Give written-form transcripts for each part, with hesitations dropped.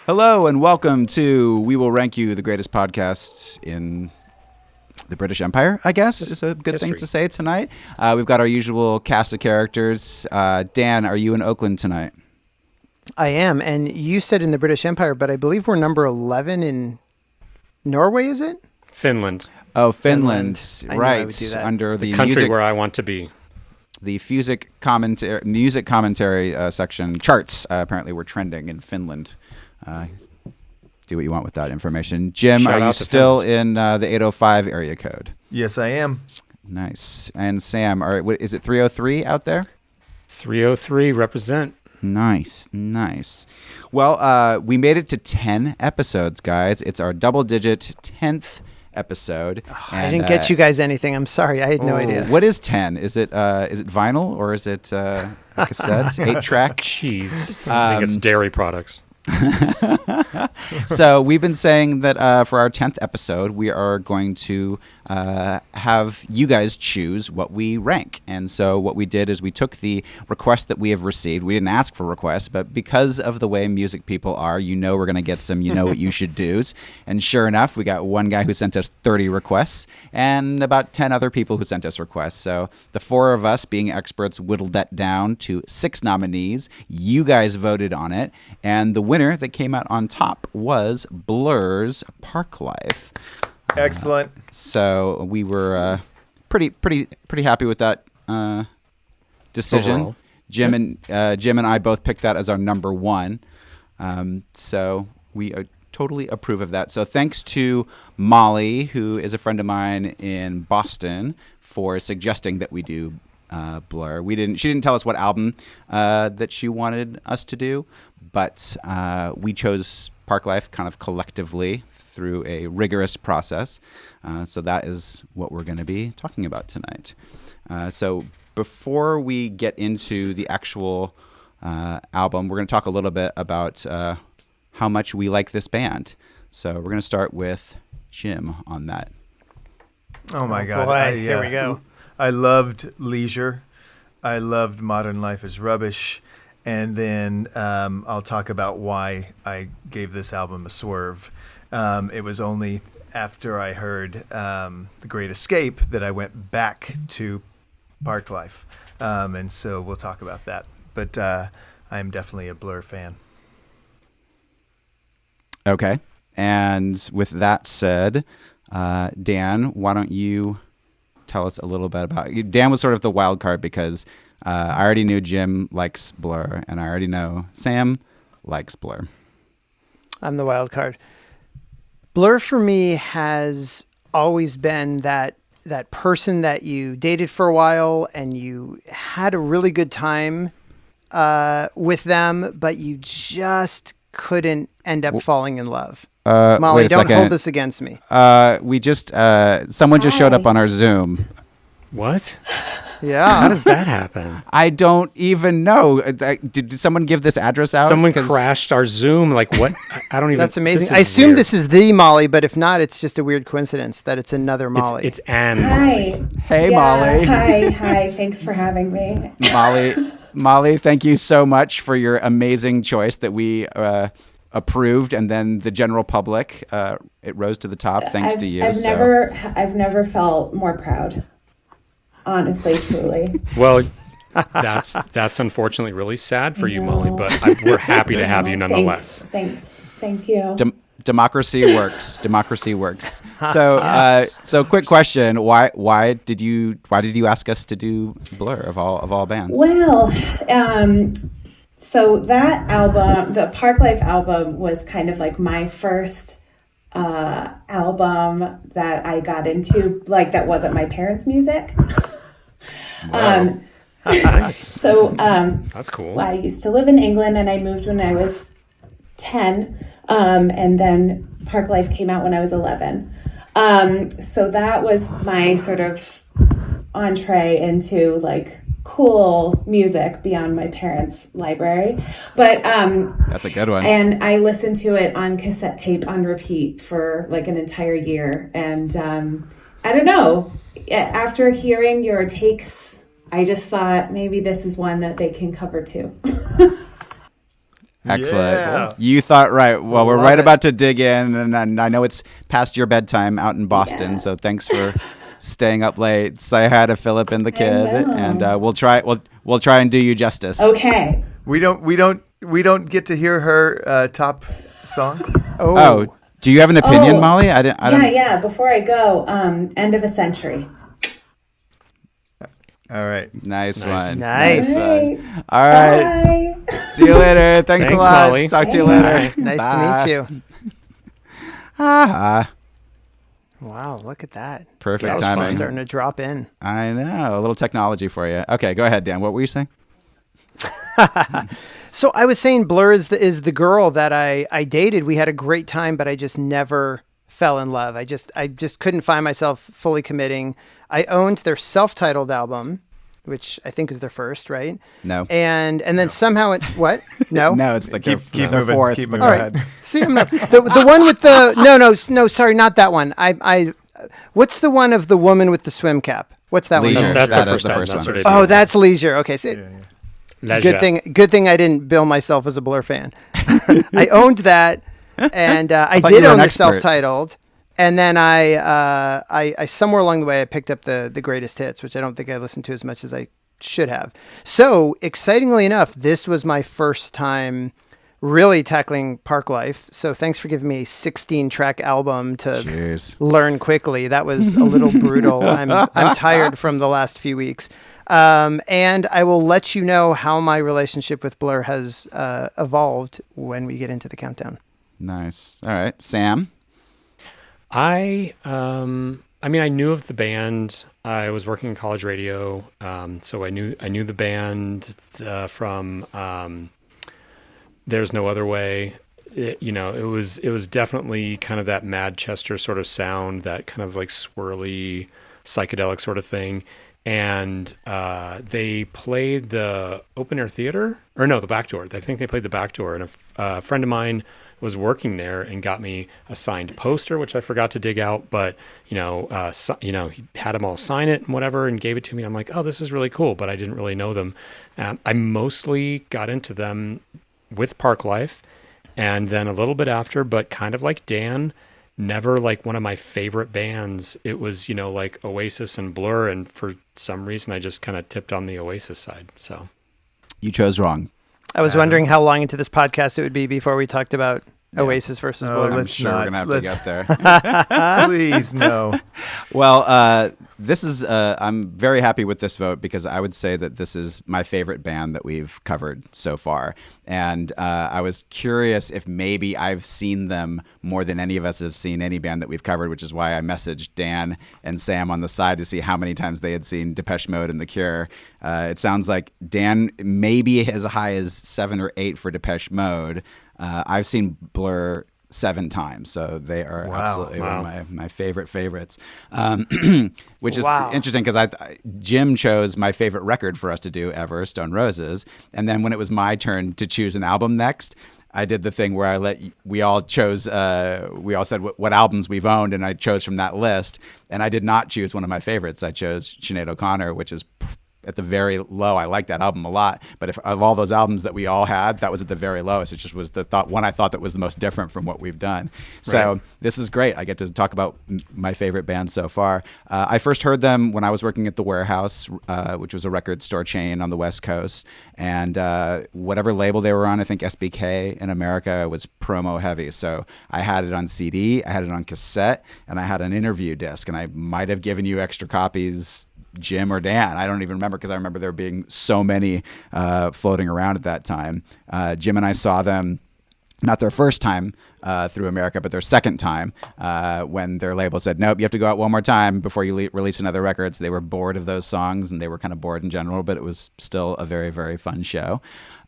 Hello and welcome to We Will Rank You, the greatest podcasts in the British Empire, I guess, is a good thing to say tonight. We've got our usual cast of characters. Dan, are you in Oakland tonight? I am, and you said in the British Empire, but I believe we're number 11 in Norway, is it? Finland. Oh, Finland, right, under the country music, where I want to be. The music commentary section charts apparently were trending in Finland. Do what you want with that information. Jim, are you still in the 805 area code? Yes, I am. Nice. And Sam, is it 303 out there? 303, represent. Nice. Well, we made it to 10 episodes, guys. It's our double-digit 10th episode. I didn't get you guys anything. I'm sorry. I had no idea. What is 10? Is it vinyl or is it a cassette? 8-track? Cheese. I think it's dairy products. So we've been saying that for our 10th episode, we are going to have you guys choose what we rank. And so what we did is we took the requests that we have received. We didn't ask for requests, but because of the way music people are, we're going to get some what you should do's. And sure enough, we got one guy who sent us 30 requests and about 10 other people who sent us requests. So the four of us, being experts, whittled that down to 6 nominees. You guys voted on it. And the winner that came out on top was Bluh's Parklife. Excellent. So we were pretty happy with that decision. Overall. Jim and I both picked that as our number one. So we totally approve of that. So thanks to Molly, who is a friend of mine in Boston, for suggesting that we do Bluh. She didn't tell us what album that she wanted us to do, but we chose Parklife kind of collectively through a rigorous process. So that is what we're going to be talking about tonight. So before we get into the actual album, we're going to talk a little bit about how much we like this band. So we're going to start with Jim on that. Oh my God. Boy, here we go. I loved Leisure. I loved Modern Life is Rubbish. And then I'll talk about why I gave this album a swerve. It was only after I heard The Great Escape that I went back to Parklife. And so we'll talk about that. But I'm definitely a Bluh fan. Okay. And with that said, Dan, why don't you tell us a little bit about you? Dan was sort of the wild card because I already knew Jim likes Bluh, and I already know Sam likes Bluh. I'm the wild card. Bluh for me has always been that person that you dated for a while and you had a really good time with them, but you just couldn't end up falling in love. Molly, don't hold this against me. Someone just showed up on our Zoom. What? Yeah. How does that happen? I don't even know. Did someone give this address out? Someone crashed our Zoom. Like what? I don't even. That's amazing. I assume this is the Molly, but if not, it's just a weird coincidence that it's another Molly. It's Anne. Hi. Hey, Molly. Hi. Thanks for having me. Molly, thank you so much for your amazing choice that we approved, and then the general public, it rose to the top thanks to you. I've never felt more proud. Honestly, truly. Well, that's unfortunately really sad for you, Molly, but we're happy to have you nonetheless. Thanks. Thank you. Democracy works. So quick question: Why did you ask us to do Bluh of all bands? Well, so that album, the Parklife album, was kind of like my first album that I got into, like that wasn't my parents' music. Nice. So that's cool. Well, I used to live in England and I moved when I was 10, and then Parklife came out when I was 11. So that was my sort of entree into like cool music beyond my parents' library. But that's a good one. And I listened to it on cassette tape on repeat for like an entire year. And I don't know, after hearing your takes, I just thought maybe this is one that they can cover too. Excellent. Yeah. You thought right. Well, we're Love right it. about to dig in, and I know it's past your bedtime out in Boston, Yeah. so thanks for staying up late. Say hi to Philip and the kid, will. and we'll try and do you justice. Okay. We don't get to hear her top song. Oh, do you have an opinion, Oh. Molly? I don't. Yeah. Before I go, End of a Century. All right. Nice Nice. one. Nice. Right. All right. Bye. See you later. Thanks a Thanks, lot. Molly. Talk to you Thanks. later. Nice Bye. to meet you. Ah, Wow, look at that. perfect Guys timing. starting to drop in. I know. A little technology for you. Okay, go ahead, Dan. What were you saying? So I was saying Blur is the girl that I dated. We had a great time, but I just never fell in love. I just couldn't find myself fully committing. I owned their self-titled album, which I think is their first, right? No. And then somehow what? No. No, it's the Keep their moving, fourth. keep but moving. go All right. ahead. See, I'm not the one with the no, sorry, not that one. I what's the one of the woman with the swim cap? What's that Leisure. one? That's That the is first the time. first That's one. what I Oh, do. that's Leisure. Okay, so Leisure. good thing I didn't bill myself as a Blur fan. I owned that, and I thought did you were own an the expert. self-titled. And then I somewhere along the way I picked up the greatest hits, which I don't think I listened to as much as I should have. So excitingly enough, this was my first time really tackling Parklife. So thanks for giving me a 16-track album to Cheers. learn quickly. That was a little brutal. I'm tired from the last few weeks. And I will let you know how my relationship with Blur has evolved when we get into the countdown. Nice. All right, Sam. I mean, I knew of the band. I was working in college radio, so I knew the band from There's No Other Way. It was definitely kind of that Manchester sort of sound, that kind of like swirly psychedelic sort of thing. And they played the open air theater, or no, the back door. I think they played the back door, and a friend of mine was working there and got me a signed poster, which I forgot to dig out, but he had them all sign it and whatever, and gave it to me. I'm like, oh, this is really cool, but I didn't really know them. I mostly got into them with Parklife, and then a little bit after, but kind of like Dan, never like one of my favorite bands. It was, like Oasis and Blur, and for some reason I just kind of tipped on the Oasis side. So You chose wrong. I was wondering how long into this podcast it would be before we talked about Oasis versus Oh, Blur. I'm let's sure we're not. going to have to get there. Please, no. Well, this is I'm very happy with this vote because I would say that this is my favorite band that we've covered so far. And I was curious if maybe I've seen them more than any of us have seen any band that we've covered, which is why I messaged Dan and Sam on the side to see how many times they had seen Depeche Mode and The Cure. It sounds like Dan maybe as high as 7 or 8 for Depeche Mode. I've seen Blur 7 times, so they are absolutely one of my favorites, which is interesting because Jim chose my favorite record for us to do ever, Stone Roses, and then when it was my turn to choose an album next, I did the thing where we all said what albums we've owned, and I chose from that list, and I did not choose one of my favorites. I chose Sinead O'Connor, which is at the very low. I like that album a lot, but if of all those albums that we all had, that was at the very lowest. It just was the one I thought that was the most different from what we've done. So This is great. I get to talk about my favorite band so far. I first heard them when I was working at the Warehouse, which was a record store chain on the West Coast, and whatever label they were on, I think SBK in America, was promo heavy. So I had it on CD, I had it on cassette, and I had an interview disc, and I might have given you extra copies, Jim or Dan. I don't even remember because I remember there being so many floating around at that time. Jim and I saw them, not their first time through America, but their second time when their label said, nope, you have to go out one more time before you release another record. So they were bored of those songs, and they were kind of bored in general, but it was still a very, very fun show.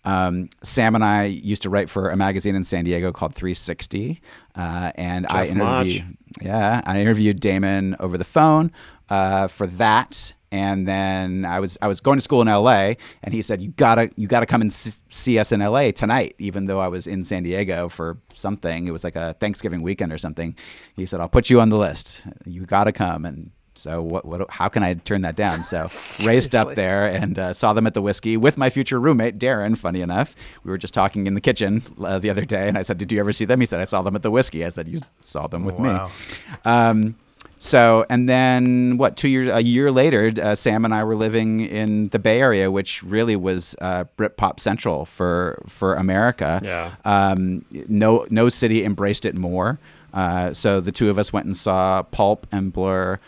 Sam and I used to write for a magazine in San Diego called 360, and I interviewed Damon over the phone for that. And then I was going to school in LA, and he said, you gotta come and see us in LA tonight, even though I was in San Diego for something. It was like a Thanksgiving weekend or something. He said, I'll put you on the list. You gotta come. And So how can I turn that down? So raced up there and saw them at the Whiskey with my future roommate, Darren, funny enough. We were just talking in the kitchen the other day, and I said, did you ever see them? He said, I saw them at the Whiskey. I said, you saw them with me. So, and then a year later, Sam and I were living in the Bay Area, which really was Britpop central for America. Yeah. No city embraced it more. So the two of us went and saw Pulp and Bluh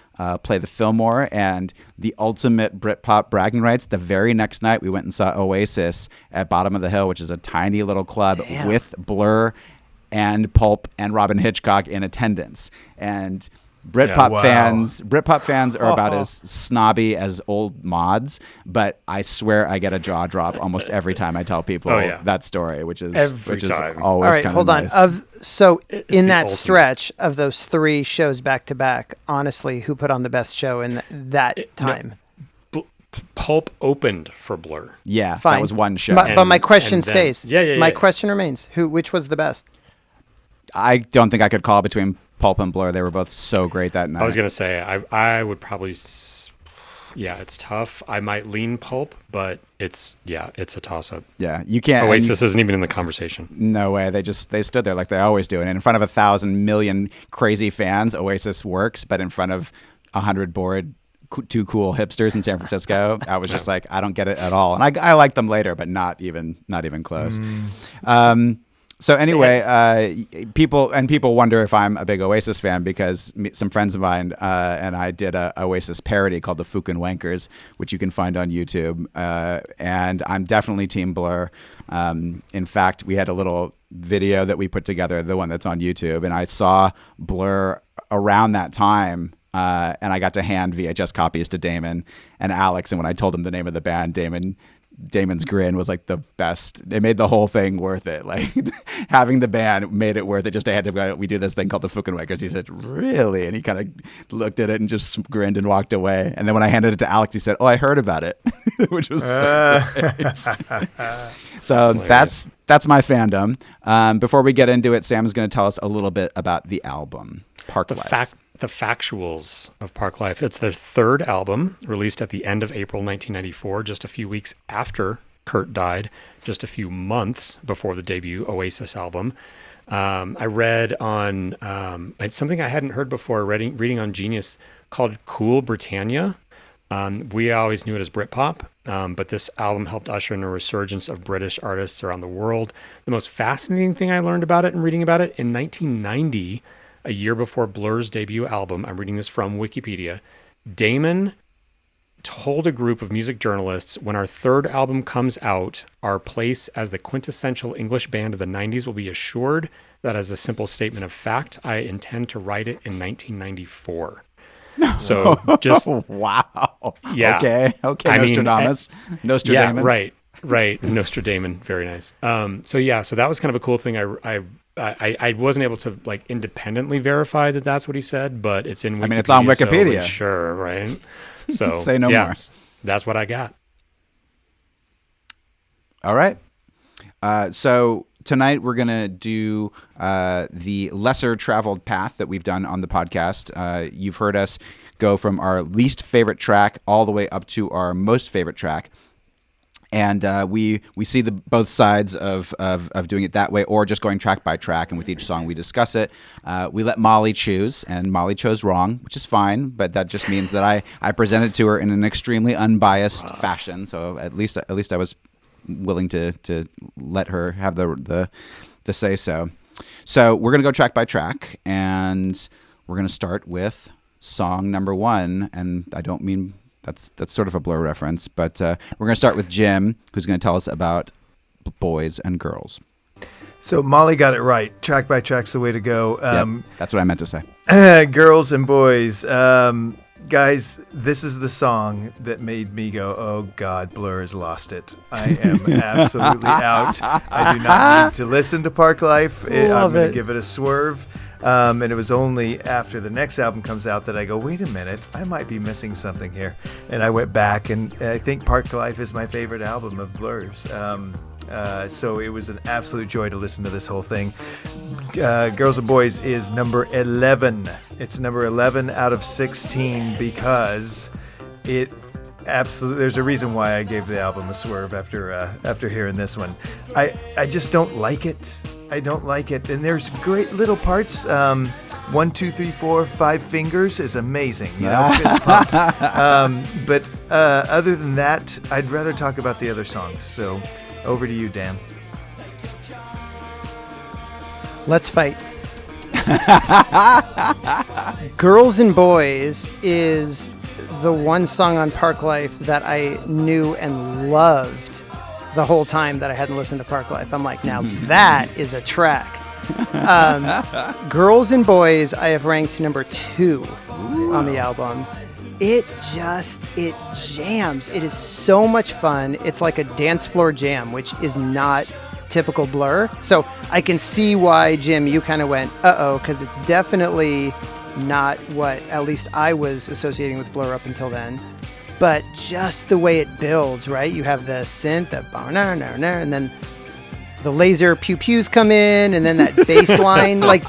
play the Fillmore, and the ultimate Britpop bragging rights. The very next night, we went and saw Oasis at Bottom of the Hill, which is a tiny little club with Bluh and Pulp and Robin Hitchcock in attendance. And Britpop fans are about as snobby as old mods, but I swear I get a jaw drop almost every time I tell people that story, which is time. always all right, kind hold of on. nice. So in that ultimate. stretch of those 3 shows back to back, honestly, who put on the best show in that time? Pulp opened for Bluh. Yeah, Fine. that was one show. But my question and then- stays. Yeah. My question remains. Which was the best? I don't think I could call between Pulp and Bluh. They were both so great that night. I was going to say, I would probably, it's tough. I might lean Pulp, but it's a toss-up. Yeah, you can't. Oasis isn't even in the conversation. No way. They stood there like they always do. And in front of 1,000 million crazy fans, Oasis works. But in front of 100 bored, too cool hipsters in San Francisco, I was just like, I don't get it at all. And I liked them later, but not even close. So anyway, people wonder if I'm a big Oasis fan because some friends of mine and I did a Oasis parody called the Fucking Wankers, which you can find on YouTube. And I'm definitely Team Bluh. In fact, we had a little video that we put together, the one that's on YouTube, and I saw Bluh around that time. And I got to hand VHS copies to Damon and Alex. And when I told them the name of the band, Damon's grin was like the best. They made the whole thing worth it. Like having the band made it worth it. Just they had to go, we do this thing called the Fucking Wakers. He said, really? And he kind of looked at it and just grinned and walked away. And then when I handed it to Alex, he said, oh, I heard about it, which was so great. So that's my fandom. Before we get into it, Sam's going to tell us a little bit about the album, Parklife. The factuals of Parklife. It's their 3rd album, released at the end of April 1994, just a few weeks after Kurt died, just a few months before the debut Oasis album. I read on, it's something I hadn't heard before, reading on Genius, called Cool Britannia. We always knew it as Britpop, but this album helped usher in a resurgence of British artists around the world. The most fascinating thing I learned about it and reading about it, in 1990, a year before Bluh's debut album, I'm reading this from Wikipedia, Damon told a group of music journalists, when our 3rd album comes out, our place as the quintessential English band of the 90s will be assured. That as a simple statement of fact, I intend to write it in 1994. So just... wow. Yeah. Okay, Nostradamus. Yeah, right. Nostradamus, very nice. So that was kind of a cool thing. I wasn't able to like independently verify that that's what he said, but it's in Wikipedia. I mean, it's on Wikipedia. So sure, right? So say no more. That's what I got. All right. So tonight we're going to do the lesser traveled path that we've done on the podcast. You've heard us go from our least favorite track all the way up to our most favorite track. And we see both sides of doing it that way, or just going track by track, and with each song we discuss it. We let Molly choose, and Molly chose wrong, which is fine, but that just means that I presented to her in an extremely unbiased fashion. So at least I was willing to let her have the say so. So we're gonna go track by track, and we're gonna start with song number 1, and I don't mean. That's sort of a Bluh reference, but we're going to start with Jim, who's going to tell us about Boys and Girls. So Molly got it right. Track by track's the way to go. Yep, that's what I meant to say. Girls and boys. Guys, this is the song that made me go, oh, God, Bluh has lost it. I am absolutely out. I do not need to listen to Parklife. I'm going to give it a swerve. And it was only after the next album comes out that I go, wait a minute, I might be missing something here. And I went back, and I think Parklife is my favorite album of Bluh's. So it was an absolute joy to listen to this whole thing. Girls and Boys is number 11. It's number 11 out of 16 because it absolutely. There's a reason why I gave the album a swerve after hearing this one. I just don't like it. I don't like it. And there's great little parts. 1, 2, 3, 4, 5 fingers is amazing. Fist pump. But other than that, I'd rather talk about the other songs. So over to you, Dan. Let's fight. Girls and Boys is the one song on Parklife that I knew and loved the whole time that I hadn't listened to Parklife. I'm like, now that is a track. Girls and Boys I have ranked number 2 on the album. It jams. It is so much fun. It's like a dance floor jam, which is not typical Blur. So I can see why, Jim, you kind of went, uh-oh, because it's definitely not what at least I was associating with Blur up until then. But just the way it builds, right? You have the synth, the and then the laser pew-pews come in, and then that bass line, like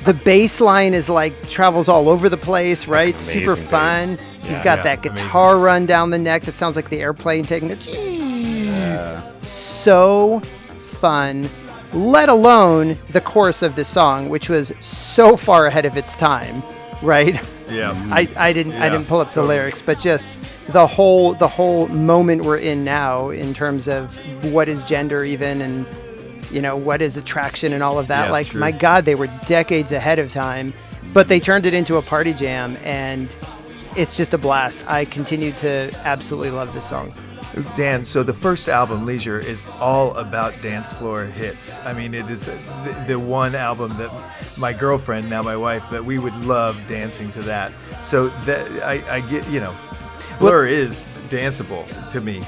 the bass line is like travels all over the place, right? Amazing super fun. bass. You've got that guitar run down the neck that sounds like the airplane taking a so fun, let alone the chorus of this song, which was so far ahead of its time, right? Yeah. I didn't pull up the lyrics, but just the whole moment we're in now in terms of what is gender even, and what is attraction and all of that. Yeah, like, true. my God, they were decades ahead of time, but they turned it into a party jam, and it's just a blast. I continue to absolutely love this song. Dan, so the first album, Leisure, is all about dance floor hits. I mean, it is the one album that my girlfriend, now my wife, that we would love dancing to that. So that I get, Blur is danceable to me.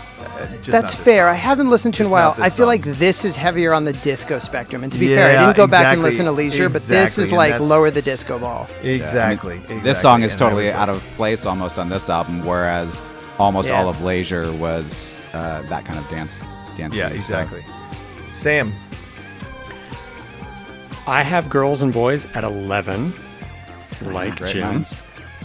Just That's not this fair. song. I haven't listened to it in Just a while. not this I feel song. like this is heavier on the disco spectrum. And to be fair, I didn't go back and listen to Leisure, but this is and like that's- lower the disco ball. Exactly. This song is And I totally was out of place almost on this album, whereas almost Yeah. all of Leisure was that kind of dance. Yeah, exactly. Sam. I have Girls and Boys at 11, like Great Jim. minds.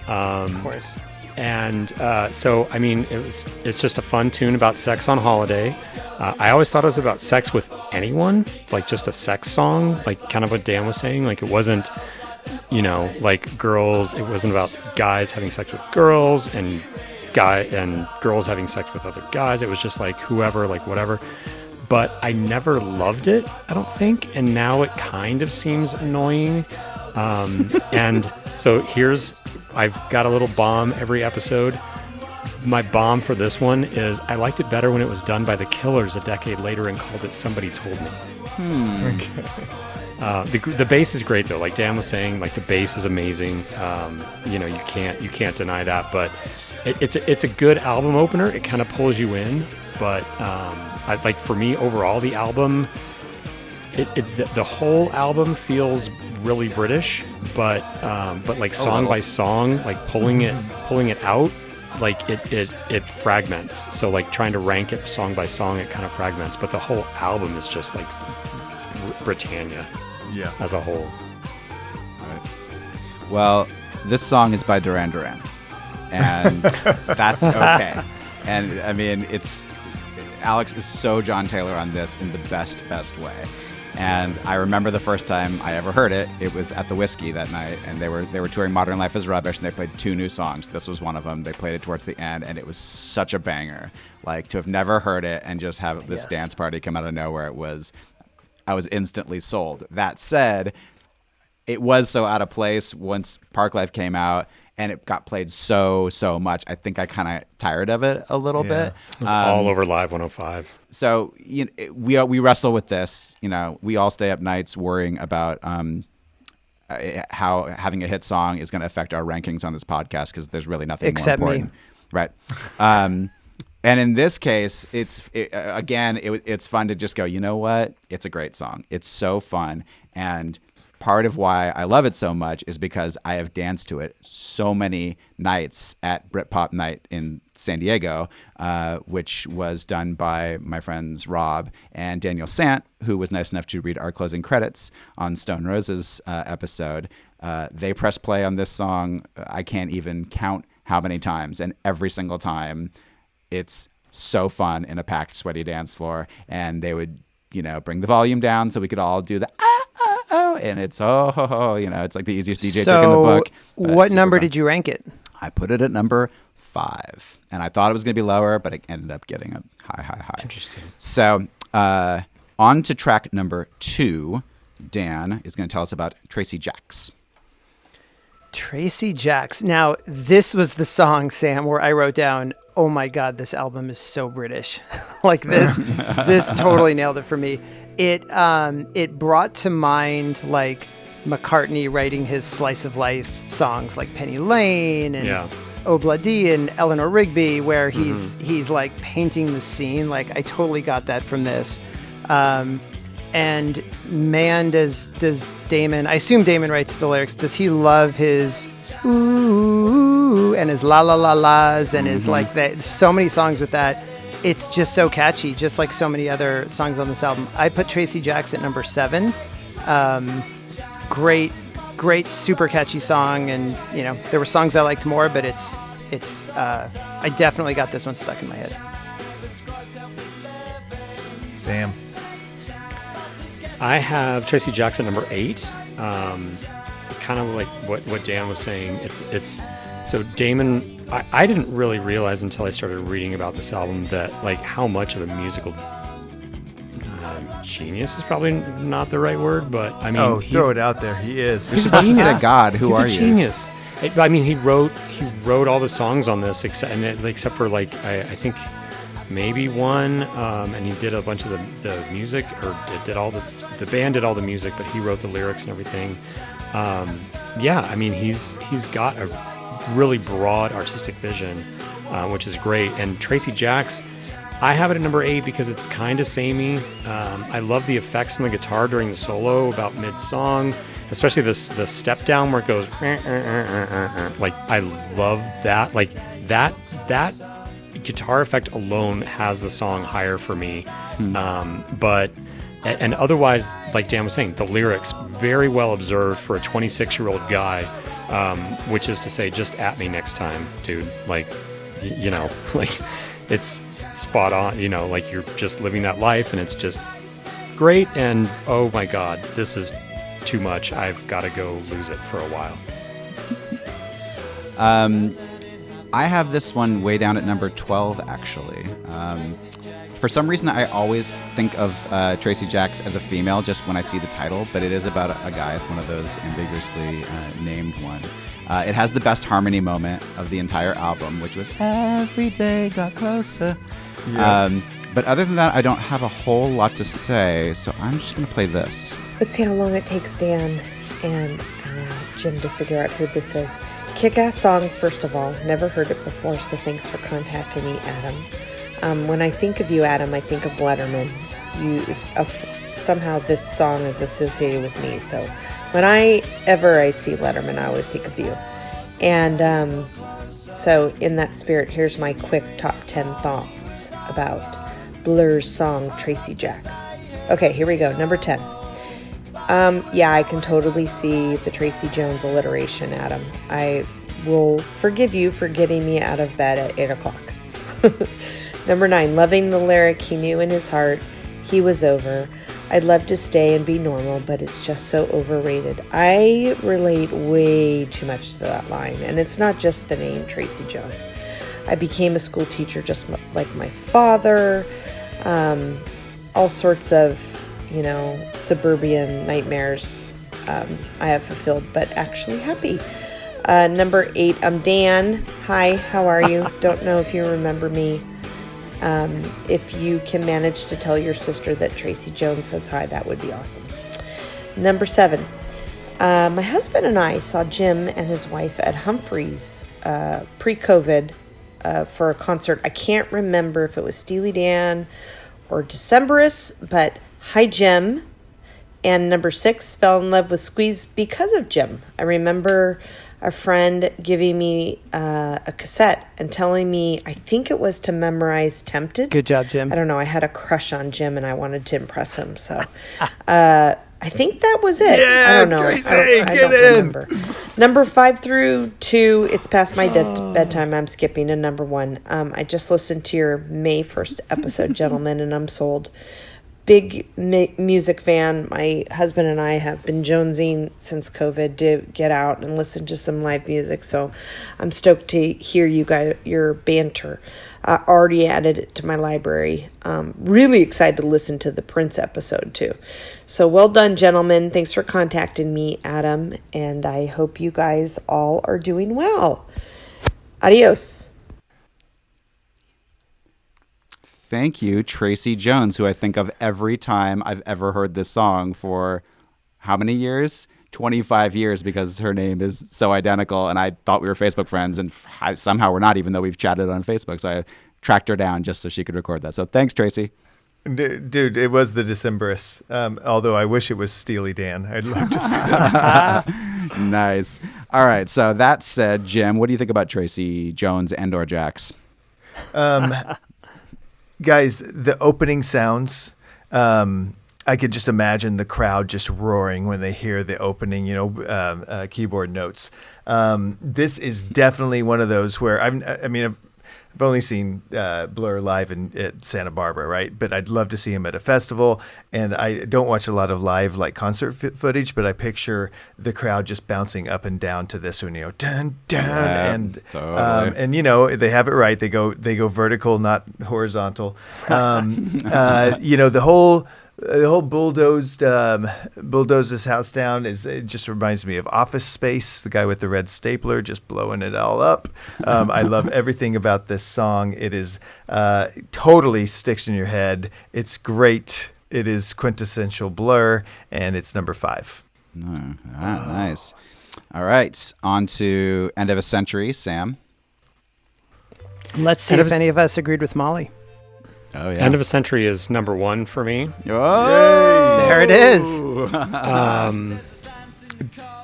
Of course. And so, I mean, it's just a fun tune about sex on holiday. I always thought it was about sex with anyone, like just a sex song, like kind of what Dan was saying. Like, it wasn't, like girls. It wasn't about guys having sex with girls and girls having sex with other guys. It was just like whoever, like whatever. But I never loved it, I don't think. And now it kind of seems annoying. And so I've got a little bomb every episode. My bomb for this one is I liked it better when it was done by the Killers a decade later and called it Somebody Told Me. The bass is great though. Like Dan was saying, like the bass is amazing. You can't deny that. But it's a good album opener. It kind of pulls you in. But for me overall, the album, the whole album feels really British, but like song by song, like pulling it out, like it fragments. So like trying to rank it song by song, it kind of fragments. But the whole album is just like Britannia, as a whole. Well, this song is by Duran Duran, and that's okay. And I mean, Alex is so John Taylor on this in the best way. And I remember the first time I ever heard it, it was at the Whiskey that night, and they were touring Modern Life is Rubbish, and they played 2 new songs. This was one of them. They played it towards the end, and it was such a banger. Like, to have never heard it and just have this dance party come out of nowhere, I was instantly sold. That said, it was so out of place once Parklife came out, and it got played so much. I think I kind of tired of it a little bit. It was all over Live 105. So we wrestle with this. We all stay up nights worrying about how having a hit song is going to affect our rankings on this podcast, because there's really nothing Except more me. important, right? And in this case, it's fun to just go, you know what? It's a great song. It's so fun, and part of why I love it so much is because I have danced to it so many nights at Britpop night in San Diego, which was done by my friends Rob and Daniel Sant, who was nice enough to read our closing credits on Stone Roses episode. They press play on this song. I can't even count how many times, and every single time it's so fun in a packed, sweaty dance floor. And they would, bring the volume down so we could all do the and it's it's like the easiest DJ trick in the book. What number did you rank it? I put it at number 5, and I thought it was going to be lower, but it ended up getting a high. Interesting. So on to track number 2. Dan is going to tell us about Tracy Jacks. Tracy Jacks. Now, this was the song, Sam, where I wrote down, oh my God, this album is so British. Like this totally nailed it for me. It brought to mind like McCartney writing his slice of life songs like Penny Lane and Obladi and Eleanor Rigby, where he's like painting the scene. Like I totally got that from this. And man, does Damon, I assume Damon writes the lyrics, does he love his ooh and his la la la la's and his like that, so many songs with that. It's just so catchy, just like so many other songs on this album. I put Tracy Jacks at number 7. Great, super catchy song. And, there were songs I liked more, but I definitely got this one stuck in my head. Sam. I have Tracy Jacks at number 8. Kind of like what Dan was saying. It's so Damon. I didn't really realize until I started reading about this album that like how much of a musical genius is probably not the right word, but I mean, throw it out there. He is. You're supposed to say God. Who are you? He's a genius. I mean, he wrote all the songs on this except for like I think maybe one, and he did a bunch of the music, or did all the band did all the music, but he wrote the lyrics and everything. I mean, he's got a really broad artistic vision, which is great. And Tracy Jacks, I have it at number 8 because it's kind of samey. I love the effects on the guitar during the solo about mid-song, especially the step down where it goes like I love that. Like that guitar effect alone has the song higher for me. But otherwise, like Dan was saying, the lyrics very well observed for a 26-year-old guy, which is to say, just at me next time, dude. Like, like it's spot on. Like you're just living that life, and it's just great. And oh my God, this is too much. I've got to go lose it for a while. I have this one way down at number 12, actually. For some reason, I always think of Tracy Jacks as a female just when I see the title, but it is about a guy. It's one of those ambiguously named ones. It has the best harmony moment of the entire album, which was Every Day Got Closer. Yeah. But other than that, I don't have a whole lot to say, so I'm just going to play this. Let's see how long it takes Dan and Jim to figure out who this is. Kick-ass song, first of all. Never heard it before, so thanks for contacting me, Adam. When I think of you, Adam, I think of Letterman. Somehow this song is associated with me, so when I see Letterman, I always think of you. And so in that spirit, here's my quick top 10 thoughts about Bluh's song, Tracy Jacks. Okay, here we go. Number 10. I can totally see the Tracy Jones alliteration, Adam. I will forgive you for getting me out of bed at 8 o'clock. Number 9, loving the lyric, he knew in his heart he was over. I'd love to stay and be normal, but it's just so overrated. I relate way too much to that line, and it's not just the name Tracy Jones. I became a school teacher just like my father. All sorts of, suburban nightmares I have fulfilled, but actually happy. Number 8, I'm Dan. Hi, how are you? Don't know if you remember me. If you can manage to tell your sister that Tracy Jones says hi, that would be awesome. Number 7, my husband and I saw Jim and his wife at Humphreys pre-COVID for a concert. I can't remember if it was Steely Dan or Decemberists, but hi, Jim. And number 6, fell in love with Squeeze because of Jim. I remember a friend giving me a cassette and telling me, I think it was to memorize Tempted. Good job, Jim. I don't know. I had a crush on Jim and I wanted to impress him. So I think that was it. Yeah, I don't know. Tracy, I get don't in. remember. Number 5 through 2, it's past my bedtime. I'm skipping to number 1. I just listened to your May 1st episode, gentlemen, and I'm sold. Big music fan. My husband and I have been jonesing since COVID to get out and listen to some live music. So I'm stoked to hear you guys, your banter. Already added it to my library. Really excited to listen to the Prince episode too. So well done, gentlemen. Thanks for contacting me, Adam. And I hope you guys all are doing well. Adios. Thank you, Tracy Jones, who I think of every time I've ever heard this song for how many years? 25 years, because her name is so identical, and I thought we were Facebook friends, and somehow we're not, even though we've chatted on Facebook. So I tracked her down just so she could record that. So thanks, Tracy. Dude, it was the Decemberists. Although I wish it was Steely Dan. I'd love to see that. Nice. All right. So that said, Jim, what do you think about Tracy Jones and/or Jax? Guys, the opening sounds, I could just imagine the crowd just roaring when they hear the opening, keyboard notes. This is definitely one of those where I've only seen Bluh live at Santa Barbara, right? But I'd love to see him at a festival. And I don't watch a lot of live concert footage, but I picture the crowd just bouncing up and down to this one, dun dun, Yeah, and totally. and they have it right. They go vertical, not horizontal. The whole bulldoze this house down it just reminds me of Office Space, the guy with the red stapler just blowing it all up. I love everything about this song. It is totally sticks in your head. It's great. It is quintessential Bluh, and it's number 5. Nice. All right, on to End of a Century, Sam. Let's see if any of us agreed with Molly. Oh yeah. End of a Century is number 1 for me. Oh, there it is.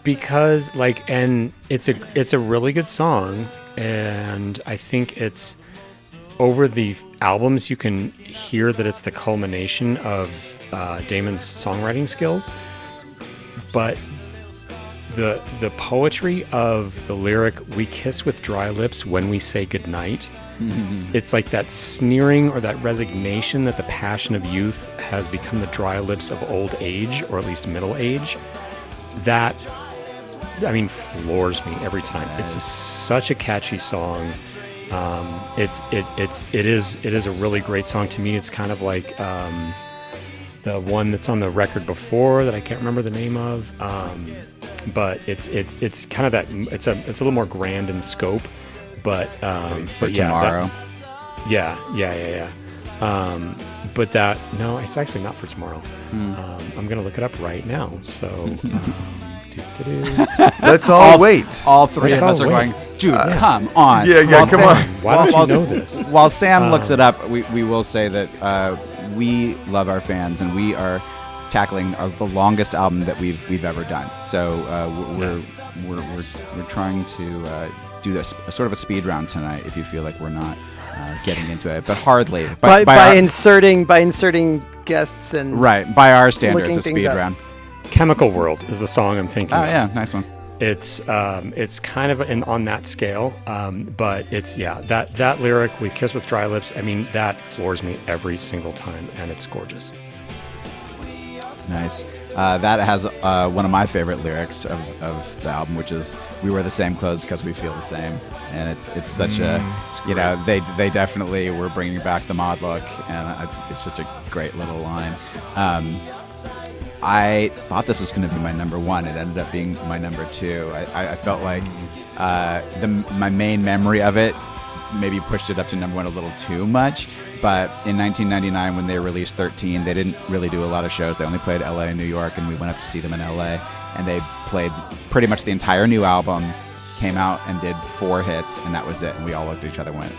Because and it's a really good song, and I think it's over the albums you can hear that it's the culmination of Damon's songwriting skills, but the poetry of the lyric "We kiss with dry lips when we say goodnight." It's like that sneering or that resignation that the passion of youth has become the dry lips of old age, or at least middle age. That, floors me every time. It's just such a catchy song. It is a really great song to me. It's kind of like the one that's on the record before that I can't remember the name of. But it's kind of that. It's a little more grand in scope. But for tomorrow. Yeah. But it's actually not for tomorrow. I'm gonna look it up right now. So let's all wait. All three of us are going, dude, come on. Come on. Why don't you know this? While Sam looks it up, we will say that we love our fans, and we are tackling the longest album that we've ever done. So we're trying to do this sort of a speed round tonight. If you feel like we're not getting into it, but hardly by inserting guests and right by our standards, a speed round. Chemical World is the song I'm thinking. Oh of. yeah, nice one. It's kind of on that scale, but it's that lyric "We kiss with dry lips." That floors me every single time, and it's gorgeous. Nice. That has one of my favorite lyrics of the album, which is "We wear the same clothes because we feel the same," and it's such they definitely were bringing back the mod look, and it's such a great little line. I thought this was going to be my number 1. It ended up being my number 2. I felt like my main memory of it maybe pushed it up to number 1 a little too much. But in 1999, when they released 13, they didn't really do a lot of shows. They only played LA and New York, and we went up to see them in LA. And they played pretty much the entire new album, came out and did 4 hits, and that was it. And we all looked at each other and went,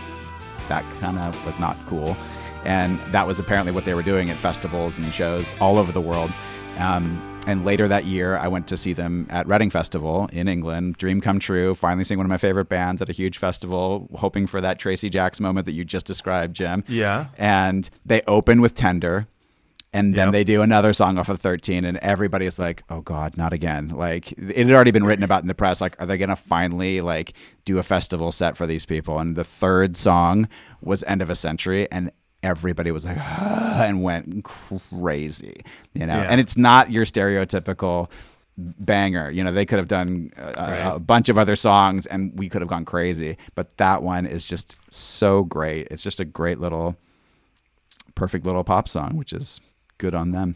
that kind of was not cool. And that was apparently what they were doing at festivals and shows all over the world. And later that year, I went to see them at Reading Festival in England. Dream come true. Finally seeing one of my favorite bands at a huge festival, hoping for that Tracy Jacks moment that you just described, Jim. Yeah. And they open with Tender. And then Yep. they do another song off of 13, and everybody's like, "Oh God, not again!" Like it had already been written about in the press. Like, are they gonna finally like do a festival set for these people? And the third song was "End of a Century," and everybody was like, and went crazy, Yeah. And it's not your stereotypical banger. They could have done a bunch of other songs, and we could have gone crazy. But that one is just so great. It's just a great perfect little pop song, which is good on them.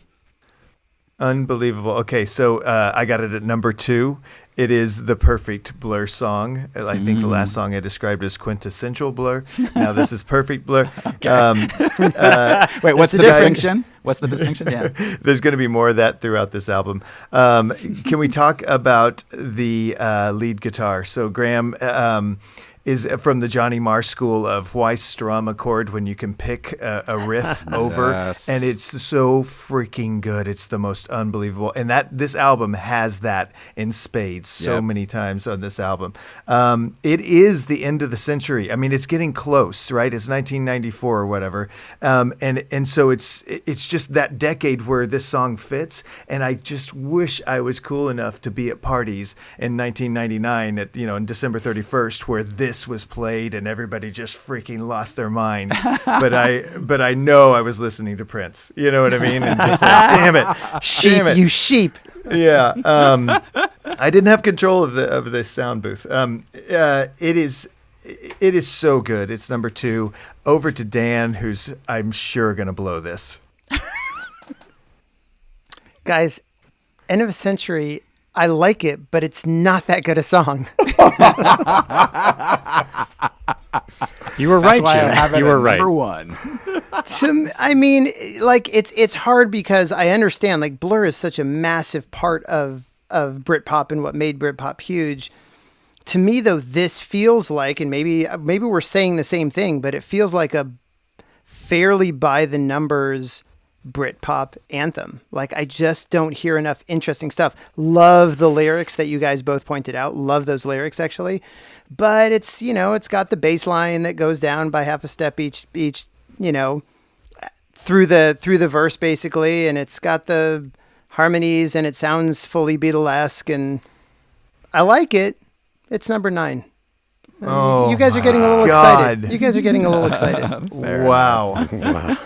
Unbelievable. Okay, so I got it at number 2. It is the perfect Blur song. I think the last song I described as quintessential Blur. Now this is perfect Blur. Wait, what's the distinction? What's the distinction? Yeah. There's going to be more of that throughout this album. Can we talk about the lead guitar? So Graham is from the Johnny Marr school of why strum a chord when you can pick a riff over, Yes. and it's so freaking good. It's the most unbelievable, and this album has that in spades so Yep. many times on this album. It is the end of the century. I mean, it's getting close, right? It's 1994 or whatever, and so it's just that decade where this song fits. And I just wish I was cool enough to be at parties in 1999 at on December 31st where this was played and everybody just freaking lost their minds. But I know I was listening to Prince. You know what I mean? And just like, damn it, Sheep, you sheep. yeah. I didn't have control of the sound booth. It is so good. It's number 2. Over to Dan, who's I'm sure gonna blow this. Guys, End of a Century, I like it, but it's not that good a song. You were That's right, why I Jim. have it You were at right. number 1. I mean, like it's hard because I understand like Blur is such a massive part of Britpop and what made Britpop huge. To me, though, this feels like, and maybe we're saying the same thing, but it feels like a fairly by the numbers Britpop anthem. Like I just don't hear enough interesting stuff. Love the lyrics that you guys both pointed out. Love those lyrics actually, but it's it's got the bass line that goes down by half a step each through the verse basically, and it's got the harmonies and it sounds fully Beatlesque, and I like it. It's number 9. Oh, you guys are getting a little excited. You guys are getting a little excited. Wow. Wow.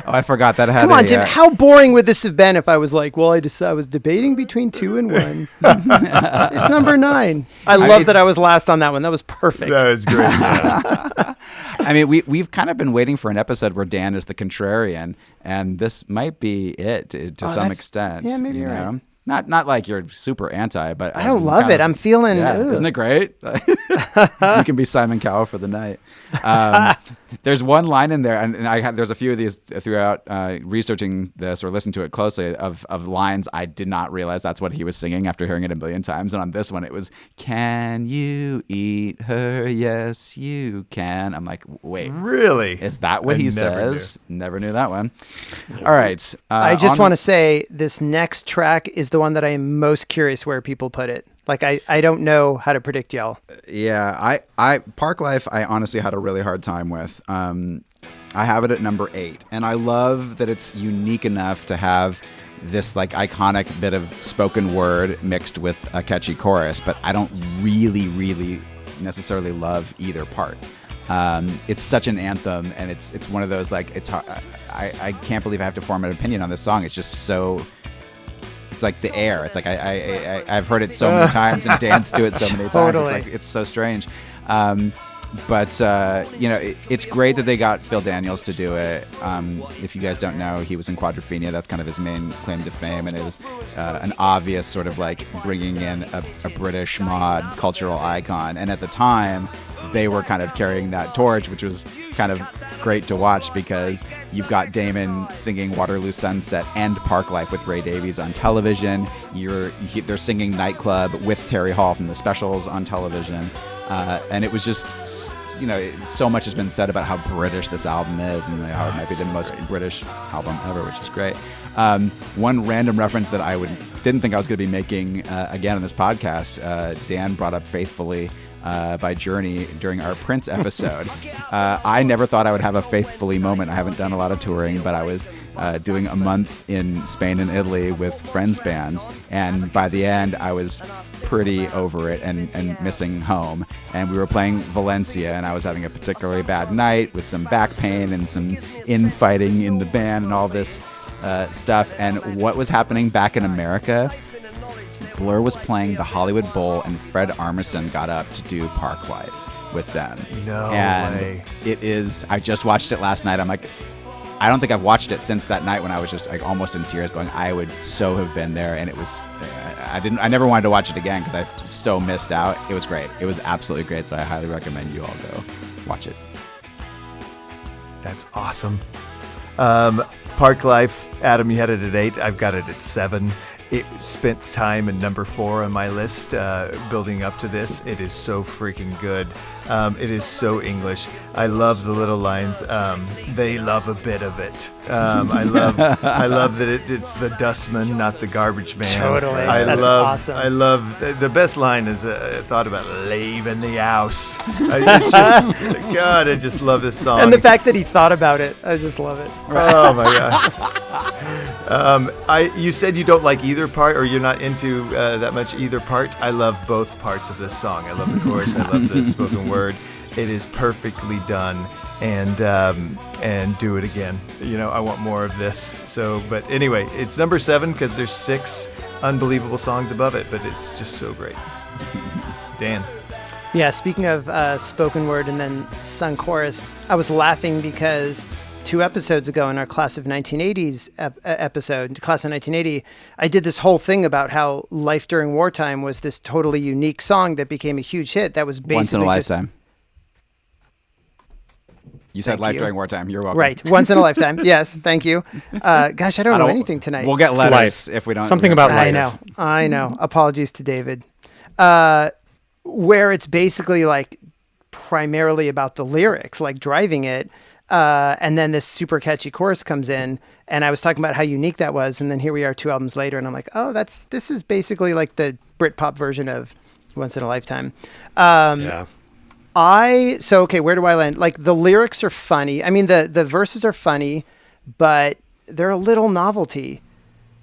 Oh, I forgot that I had. Come on, Jim. How boring would this have been if I was like, well, I was debating between 2 and 1. It's number 9. I love that I was last on that one. That was perfect. That was great. Yeah. I mean, we've kind of been waiting for an episode where Dan is the contrarian, and this might be it to some that's- extent. yeah, maybe you're right. Not like you're super anti, but I don't love it. I'm feeling. Ugh. Isn't it great? You can be Simon Cowell for the night. There's one line in there, and there's a few of these throughout researching this or listening to it closely of lines I did not realize that's what he was singing after hearing it a million times. And on this one, it was, "Can you eat her? Yes, you can." I'm like, wait, Really? is that what I he never says? Never knew that one. All right. I just want to say this next track is the one that I am most curious where people put it. Like I don't know how to predict y'all. Yeah, I Parklife, I honestly had a really hard time with. I have it at number 8, and I love that it's unique enough to have this like iconic bit of spoken word mixed with a catchy chorus, but I don't really necessarily love either part. It's such an anthem, and it's one of those like it's hard, I can't believe I have to form an opinion on this song. It's just so. It's like the air. It's like I've heard it so many times and danced to it so many times. Totally. It's like it's so strange. But it's great that they got Phil Daniels to do it. If you guys don't know, he was in Quadrophenia. That's kind of his main claim to fame, and it was an obvious sort of like bringing in a British mod cultural icon. And at the time, they were kind of carrying that torch, which was kind of great to watch because you've got Damon singing Waterloo Sunset and Parklife with Ray Davies on television. They're singing Nightclub with Terry Hall from The Specials on television. And it was just, so much has been said about how British this album is and how it might be the most British album ever, which is great. One random reference that I didn't think I was going to be making again on this podcast, Dan brought up Faithfully by Journey during our Prince episode. I never thought I would have a Faithfully moment. I haven't done a lot of touring, but I was doing a month in Spain and Italy with friends' bands, and by the end I was pretty over it and missing home. And we were playing Valencia, and I was having a particularly bad night with some back pain and some infighting in the band and all this stuff. And what was happening back in America, Bluh was playing the Hollywood Bowl, and Fred Armisen got up to do Parklife with them. No and way. It is, I just watched it last night. I'm like, I don't think I've watched it since that night when I was just like almost in tears going, I would so have been there. And it was, I never wanted to watch it again because I've so missed out. It was great. It was absolutely great. So I highly recommend you all go watch it. That's awesome. Parklife, Adam, you had it at 8. I've got it at 7. It spent time in number 4 on my list, building up to this. It is so freaking good. It is so English. I love the little lines. They love a bit of it. I love that it's the dustman, not the garbage man. Totally. That's awesome. I love the best line is I thought about leaving the house. It's just God. I just love this song. And the fact that he thought about it, I just love it. Oh my God. You said you don't like either part, or you're not into that much either part. I love both parts of this song. I love the chorus. I love the spoken word. It is perfectly done, and do it again. I want more of this. So, but anyway, it's number 7 because there's 6 unbelievable songs above it, but it's just so great. Dan. Yeah, speaking of spoken word and then sung chorus, I was laughing because 2 episodes ago in our Class of 1980s episode, Class of 1980, I did this whole thing about how Life During Wartime was this totally unique song that became a huge hit. That was basically Once in a lifetime. You said Thank Life you. During Wartime. You're welcome. Right. Once in a lifetime. Yes. Thank you. Gosh, I don't know anything tonight. We'll get letters Life. if we don't. Something about life. I know. Apologies to David. Where it's basically like primarily about the lyrics, like driving it. And then this super catchy chorus comes in, and I was talking about how unique that was. And then here we are 2 albums later, and I'm like, oh, this is basically like the Britpop version of Once in a Lifetime. Yeah. Okay, where do I land? Like the lyrics are funny. I mean, the verses are funny, but they're a little novelty,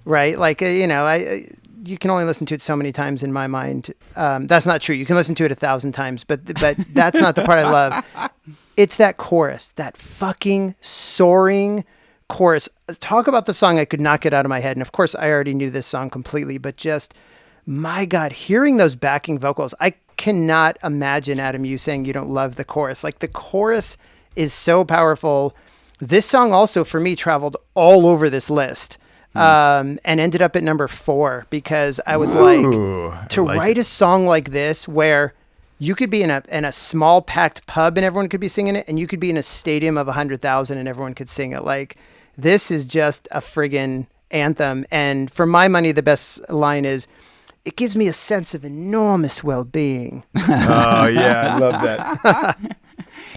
right? Like, you can only listen to it so many times in my mind. That's not true. You can listen to it 1,000 times, but that's not the part I love. It's that chorus, that fucking soaring chorus. Talk about the song I could not get out of my head. And of course, I already knew this song completely, but just, my God, hearing those backing vocals, I cannot imagine, Adam, you saying you don't love the chorus. Like the chorus is so powerful. This song also, for me, traveled all over this list. And ended up at number 4 because I was write a song like this where you could be in a small packed pub and everyone could be singing it, and you could be in a stadium of 100,000 and everyone could sing it. Like, this is just a friggin' anthem. And for my money, the best line is, it gives me a sense of enormous well-being. Oh yeah, I love that.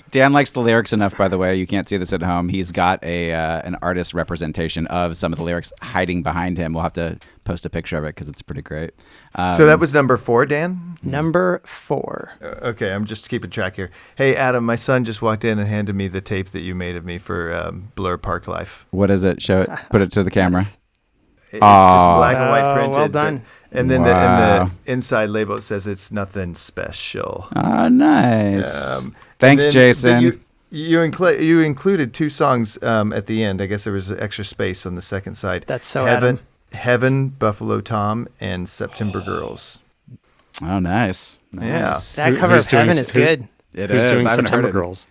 Dan likes the lyrics enough, by the way. You can't see this at home. He's got an artist representation of some of the lyrics hiding behind him. We'll have to post a picture of it because it's pretty great. So that was number 4, Dan? Number 4. Okay, I'm just keeping track here. Hey, Adam, my son just walked in and handed me the tape that you made of me for Bluh Parklife. What is it? Show it. Put it to the camera. It's just black and white printed. Well done. And then Wow. in the inside label, it says it's nothing special. Oh, nice. Thanks, And then- Jason. but you included 2 songs at the end. I guess there was extra space on the second side. That's so Heaven, Buffalo Tom, and September Girls. Oh, nice. Nice. That cover of Heaven is good. It Who's is. doing I haven't September heard it. Girls?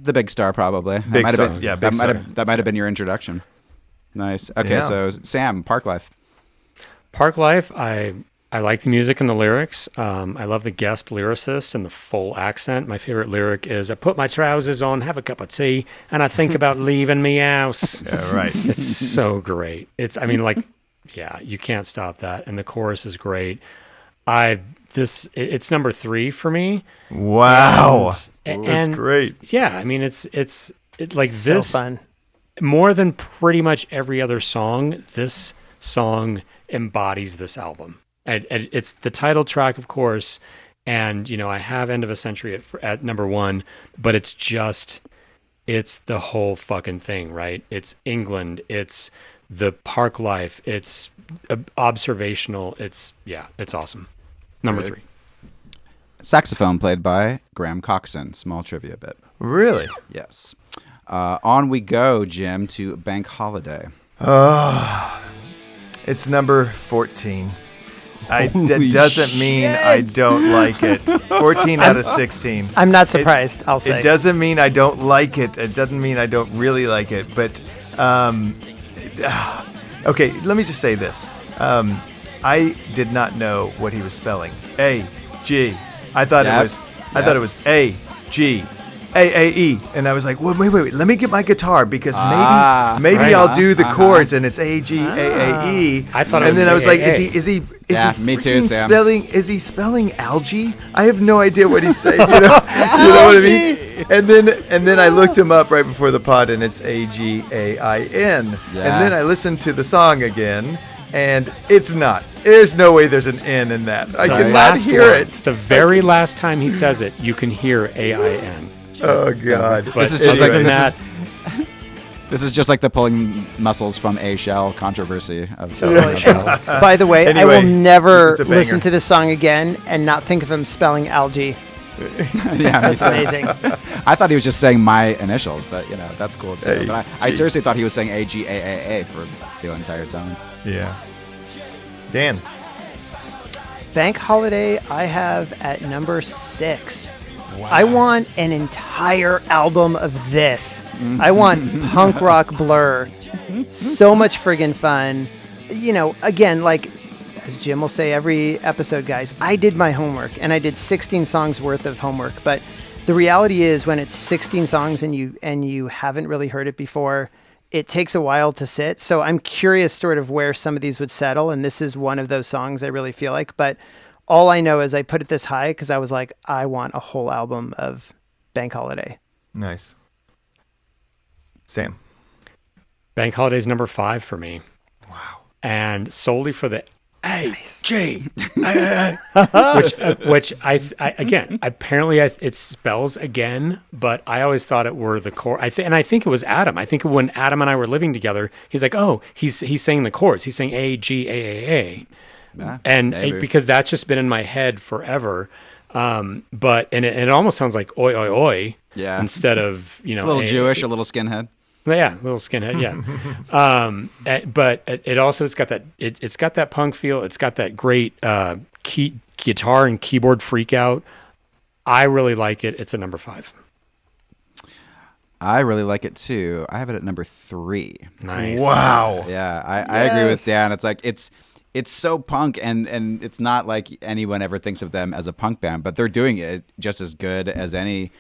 The Big Star, probably. Big that Star. Been, Yeah, Big Star. That might have been your introduction. Nice. Okay, Yeah. so Sam, Parklife. Parklife, I I like the music and the lyrics. I love the guest lyricist and the full accent. My favorite lyric is, I put my trousers on, have a cup of tea, and I think about leaving me house. Yeah, right. It's so great. Yeah, you can't stop that. And the chorus is great. It's number 3 for me. Wow. And That's great. Yeah, I mean, it's like So this, fun. more than pretty much every other song, this song embodies this album. And it's the title track, of course, and I have End of a Century at number 1, but it's the whole fucking thing, right? It's England, it's the Parklife, it's observational, it's awesome. Number Great. 3. Saxophone played by Graham Coxon. Small trivia bit. Really? Yes. On we go, Jim, to Bank Holiday. It's number 14. That Holy doesn't mean I don't like it. 14 out of 16. I'm not surprised, I'll say. It doesn't mean I don't like it. It doesn't mean I don't really like it. But, okay, let me just say this. I did not know what he was spelling. A-G. I thought it was A-G. A-A-E. And I was like, wait, let me get my guitar because maybe right. I'll do the chords and it's A-G-A-A-E. I thought it and was then I was like, A-A-A. is he me too, freaking Sam. is he spelling algae? I have no idea what he's saying, you know what I mean? And then I looked him up right before the pod and it's A-G-A-I-N. And then I listened to the song again and it's not. There's no way there's an N in that. I cannot hear it. The very last time he says it, you can hear A-I-N. Oh God! But This is just like other than this is just like the pulling muscles from A Shell controversy. By the way, I Anyway, will never it's a banger. listen to this song again and not think of him spelling algae. Yeah, It's amazing. I thought he was just saying my initials, but that's cool too. A-G. But I seriously thought he was saying A-G-A-A-A for the entire time. Yeah. Dan. Bank Holiday I have at number 6. I want an entire album of this. I want punk rock Blur. So much friggin' fun. Again, like as Jim will say every episode, guys, I did my homework and I did 16 songs worth of homework. But the reality is when it's 16 songs and you haven't really heard it before, it takes a while to sit. So I'm curious sort of where some of these would settle. And this is one of those songs I really feel like. But all I know is I put it this high because I was like, I want a whole album of Bank Holiday. Nice. Sam. Bank Holiday's number 5 for me. Wow. And solely for the A-G, which I again, apparently it spells again, but I always thought it were the chord. And I think it was Adam. I think when Adam and I were living together, he's like, oh, he's saying the chords. He's saying A-G-A-A-A. Because that's just been in my head forever. But it almost sounds like oi, oi, oi. Yeah. Instead of, A little Jewish, a little skinhead. Yeah, little skinhead. Yeah. But it also it's got that punk feel. It's got that great guitar and keyboard freak out. I really like it. It's a number 5. I really like it too. I have it at number 3. Nice. Wow. Yeah, I agree with Dan. It's like it's so punk, and it's not like anyone ever thinks of them as a punk band, but they're doing it just as good as any,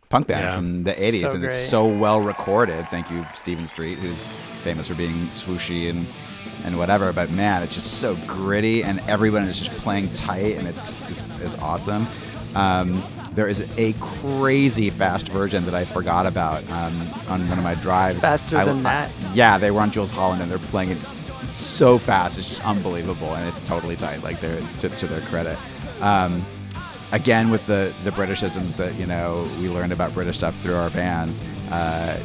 punk band from the 80s, So and great. it's so well recorded. Thank you, Stephen Street, who's famous for being swooshy and whatever, but man, it's just so gritty, and everyone is just playing tight, and it just is awesome. There is a crazy fast version that I forgot about on one of my drives. Faster than that? Yeah, they were on Jules Holland, and they're playing it so fast. It's just unbelievable, and it's totally tight, like they're to their credit. Again, with the Britishisms that we learned about British stuff through our bands,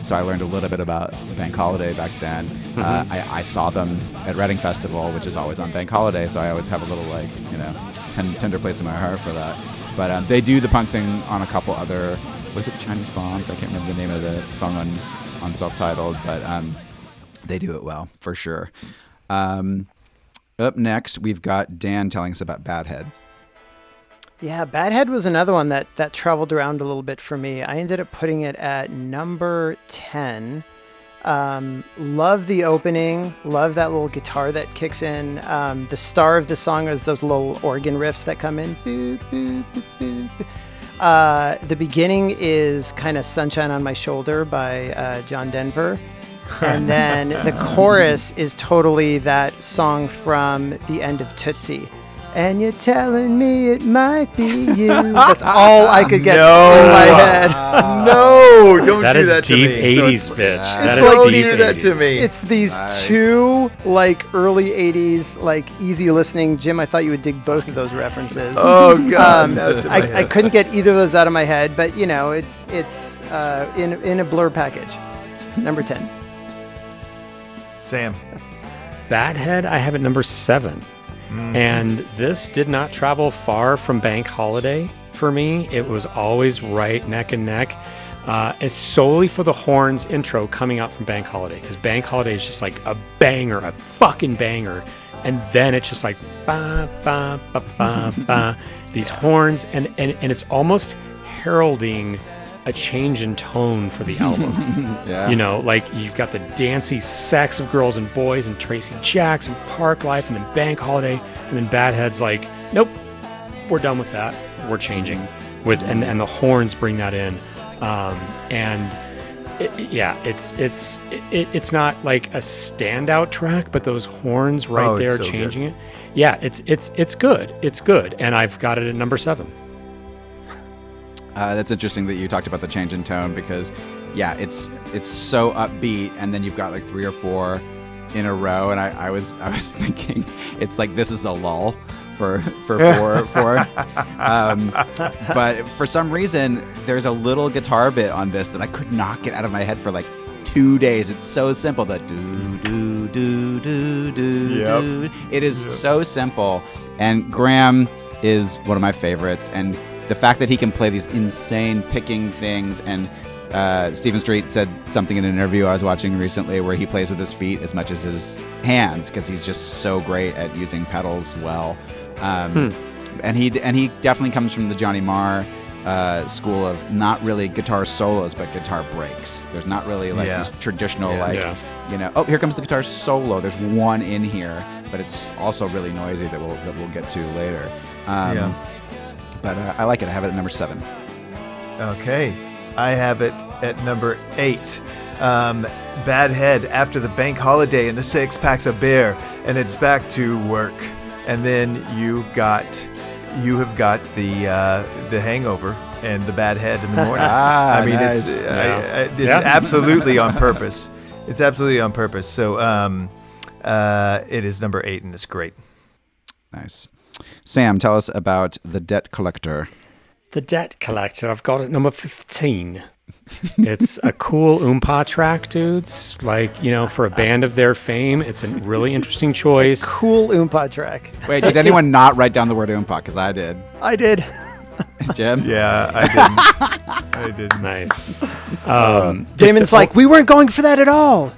so I learned a little bit about Bank Holiday back then. I saw them at Reading Festival, which is always on Bank Holiday, so I always have a little tender place in my heart for that. But they do the punk thing on a couple other, what is it, Chinese Bombs? I can't remember the name of the song on Self-Titled, but they do it well for sure. Up next, we've got Dan telling us about Badhead. Yeah, Badhead was another one that traveled around a little bit for me. I ended up putting it at number 10. Love the opening. Love that little guitar that kicks in. The star of the song is those little organ riffs that come in. Boop, boop, boop, boop, boop. The beginning is kind of Sunshine on My Shoulder by John Denver. And then the chorus is totally that song from the end of Tootsie. And you're telling me it might be you. That's all I could get in my head. No, don't That do is that to deep me. 80s, bitch. That Don't is deep do that to 80s. me. It's these Nice. two like early 80s, like easy listening. Jim, I thought you would dig both of those references. Oh God, that's in my I head. couldn't get either of those out of my head, but you know, it's in a Blur package. Number 10. Sam. Bad Head, I have at number 7. And this did not travel far from Bank Holiday for me. It was always right neck and neck. It's solely for the horns intro coming out from Bank Holiday, because Bank Holiday is just like a banger, a fucking banger. And then it's just like ba ba ba ba ba. These horns, and it's almost heralding a change in tone for the album. Yeah. You know, like you've got the dancey sex of girls and boys and Tracy Jacks and Parklife and then Bank Holiday, and then Bad Head's like, nope, we're done with that. We're changing. And the horns bring that in. It's not like a standout track, but those horns right Oh, it's there so changing it. Yeah, it's good. It's good. And I've got it at number 7. That's interesting that you talked about the change in tone, because yeah, it's so upbeat, and then you've got like 3 or 4 in a row, and I was thinking it's like this is a lull for 4. But for some reason there's a little guitar bit on this that I could not get out of my head for like 2 days. It's so simple, that do do do do do Yep. do. It is so simple, and Graham is one of my favorites, and the fact that he can play these insane picking things, and Stephen Street said something in an interview I was watching recently where he plays with his feet as much as his hands, because he's just so great at using pedals well. And he definitely comes from the Johnny Marr school of not really guitar solos but guitar breaks. There's not really like Yeah. these traditional Yeah. you know, oh, here comes the guitar solo. There's one in here, but it's also really noisy that we'll get to later. But I like it. I have it at number 7. Okay, I have it at number 8. Bad Head, after the Bank Holiday and the 6 packs of beer, and it's back to work. And then you have got the Hangover and the Bad Head in the morning. Ah, I mean, nice. it's absolutely on purpose. It's absolutely on purpose. So it is number 8, and it's great. Nice. Sam, tell us about The Debt Collector. The Debt Collector, I've got it number 15. It's a cool oompa track, dudes. Like, you know, for a band of their fame, it's a really interesting choice. Cool oompa track. Wait, did anyone not write down the word oompa? Because I did. I did. Jim? Yeah, I didn't. I didn't. Nice. Damon's like, we weren't going for that at all.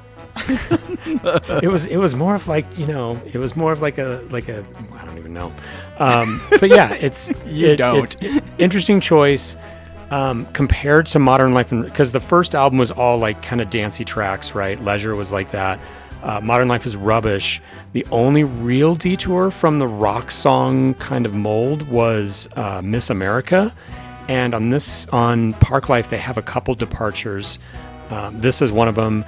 It was more of like, you know, it was more of like a I don't even know. But yeah, it's don't. It's interesting choice compared to Modern Life, because the first album was all like kind of dancey tracks, right? Leisure was like that. Modern Life is rubbish. The only real detour from the rock song kind of mold was Miss America, and on Parklife they have a couple departures. This is one of them.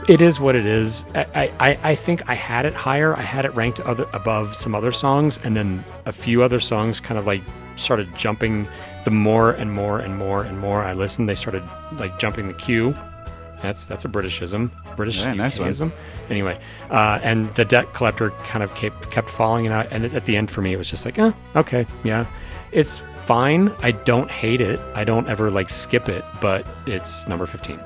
It is what it is. I think I had it higher. I had it ranked above some other songs, and then a few other songs kind of like started jumping. The more and more and more and more I listened, they started like jumping the queue. That's a Britishism. Yeah, nice one. UKism. Anyway, and the Debt Collector kind of kept falling out, and at the end for me it was just like, okay, yeah, it's fine. I don't hate it. I don't ever like skip it, but it's number 15.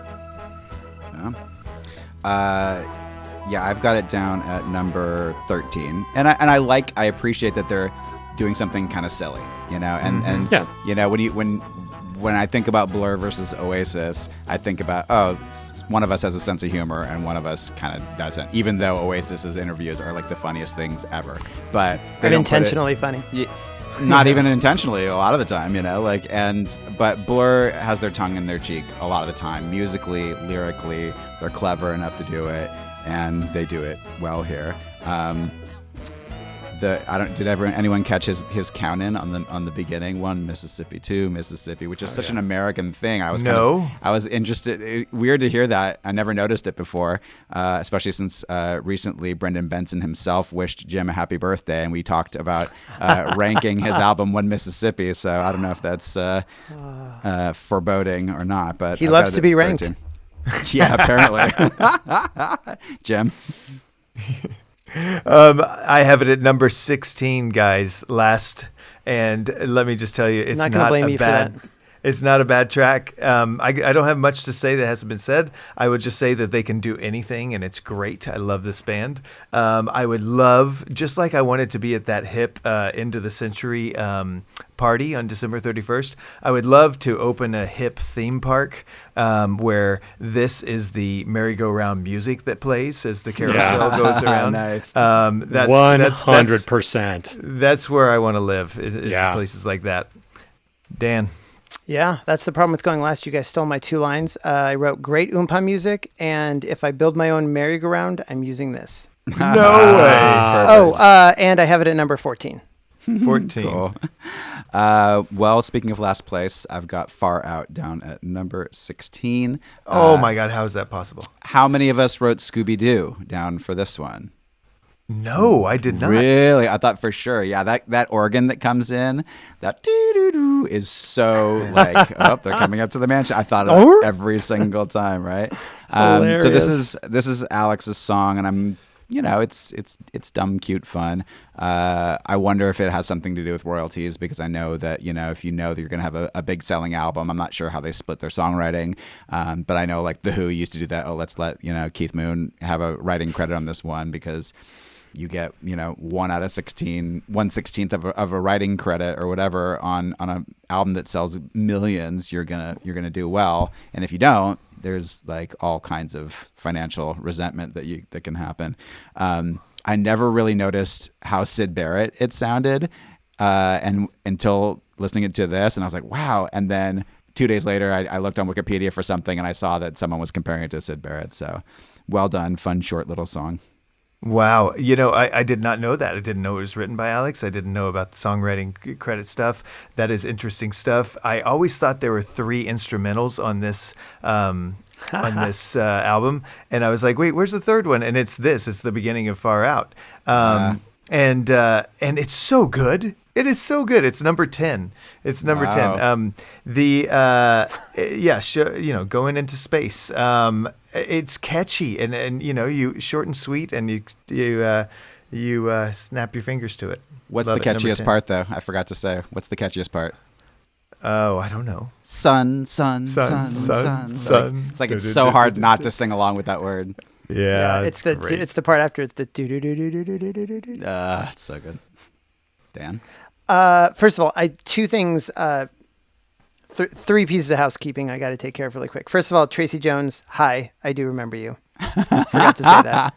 Yeah, I've got it down at number 13, and I appreciate that they're doing something kind of silly, you know, and Yeah. you know, when I think about Blur versus Oasis, I think about one of us has a sense of humor and one of us kind of doesn't, even though Oasis's interviews are like the funniest things ever, but they And don't put it- intentionally funny. not even intentionally a lot of the time, but Blur has their tongue in their cheek a lot of the time. Musically, lyrically, they're clever enough to do it, and they do it well here. Did anyone catch his count in on the beginning? 1 Mississippi, 2 Mississippi, which is such an American thing. I was interested. Weird to hear that. I never noticed it before, especially since recently Brendan Benson himself wished Jim a happy birthday, and we talked about ranking his album 1 Mississippi. So I don't know if that's foreboding or not, but he loves to be ranked. Yeah, apparently. Jim. I have it at number 16, guys. Last, and let me just tell you, it's not a bad. It's not a bad track. I don't have much to say that hasn't been said. I would just say that they can do anything, and it's great. I love this band. I would love, just like I wanted to be at that hip end of the century party on December 31st, I would love to open a hip theme park where this is the merry-go-round music that plays as the carousel goes around. Nice. That's 100%. That's where I want to live, is places like that. Dan. Yeah, that's the problem with going last. You guys stole my 2 lines. I wrote great oompa music, and if I build my own merry-go-round, I'm using this. No way. And I have it at number 14. 14. Cool. Well, speaking of last place, I've got Far Out down at number 16. Oh my God, how is that possible? How many of us wrote Scooby-Doo down for this one? No, I did not. Really? I thought for sure. Yeah, that organ that comes in, that doo-doo-doo is so like, oh, they're coming up to the mansion. I thought of it every single time, right? So this is Alex's song, and I'm, it's dumb, cute fun. I wonder if it has something to do with royalties, because I know that, if you know that you're going to have a big selling album, I'm not sure how they split their songwriting. But I know like The Who used to do that. Oh, let's let, Keith Moon have a writing credit on this one, because you get 1 out of 16, 1/16 of a writing credit or whatever on an album that sells millions. You're gonna do well, and if you don't, there's like all kinds of financial resentment that can happen. I never really noticed how Syd Barrett it sounded, and until listening to this, and I was like, wow. And then 2 days later, I looked on Wikipedia for something, and I saw that someone was comparing it to Syd Barrett. So, well done, fun, short little song. Wow. I did not know that. I didn't know it was written by Alex. I didn't know about the songwriting credit stuff. That is interesting stuff. I always thought there were 3 instrumentals on this album. And I was like, wait, where's the third one? And it's the beginning of Far Out. And it's so good. It is so good. It's number 10. It's number 10. Going into space. It's catchy and you short and sweet, and you snap your fingers to it. What's the catchiest part, though? I forgot to say. What's the catchiest part? Oh, I don't know. Sun. It's like it's so hard not to sing along with that word. Yeah, it's the part after. It's the do do do do do do do do do. It's so good. Dan. First of all, 2 things. 3 pieces of housekeeping I got to take care of really quick. First of all, Tracy Jones, hi, I do remember you. Forgot to say that.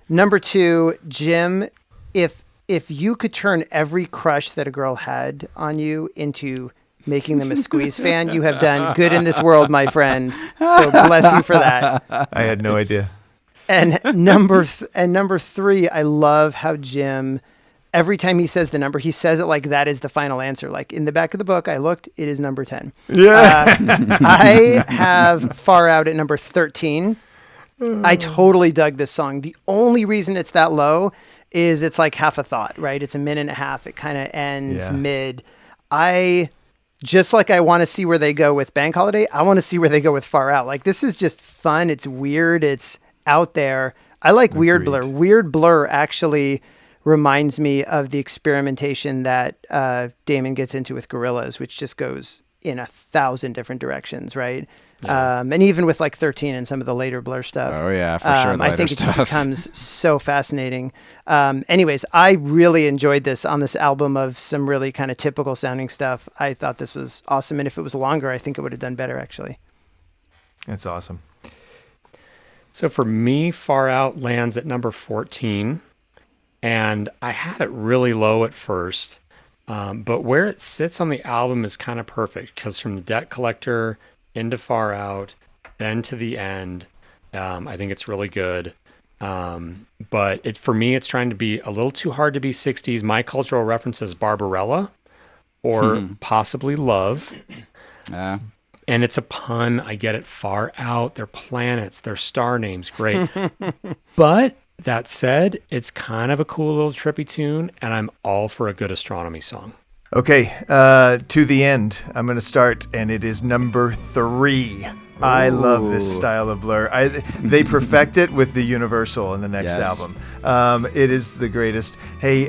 Number 2, Jim, if you could turn every crush that a girl had on you into making them a Squeeze fan, you have done good in this world, my friend. So bless you for that. I had no idea. And number 3, I love how Jim, every time he says the number, he says it like that is the final answer. Like in the back of the book, I looked, it is number 10. Yeah. I have Far Out at number 13. I totally dug this song. The only reason it's that low is it's like half a thought, right? It's a minute and a half. It kind of ends mid. Just like I want to see where they go with Bank Holiday, I want to see where they go with Far Out. Like this is just fun. It's weird. It's out there. I like Weird Blur. Weird Blur actually reminds me of the experimentation that Damon gets into with Gorillaz, which just goes in 1,000 different directions, right? Yeah. And even with like 13 and some of the later Blur stuff. Oh yeah, for sure. I think it just becomes so fascinating. Anyways, I really enjoyed this on this album of some really kind of typical sounding stuff. I thought this was awesome. And if it was longer, I think it would have done better actually. That's awesome. So for me, Far Out lands at number 14. And I had it really low at first. But where it sits on the album is kind of perfect because from the Debt Collector into Far Out, then to the end, I think it's really good. But for me, it's trying to be a little too hard to be 60s. My cultural reference is Barbarella or possibly Love. And it's a pun. I get it. Far Out. They're planets. They're star names. Great. But that said, it's kind of a cool little trippy tune, and I'm all for a good astronomy song. Okay, To the End. I'm going to start, and it is number 3. I love this style of Blur. They perfect it with the Universal in the next album. It is the greatest. Hey,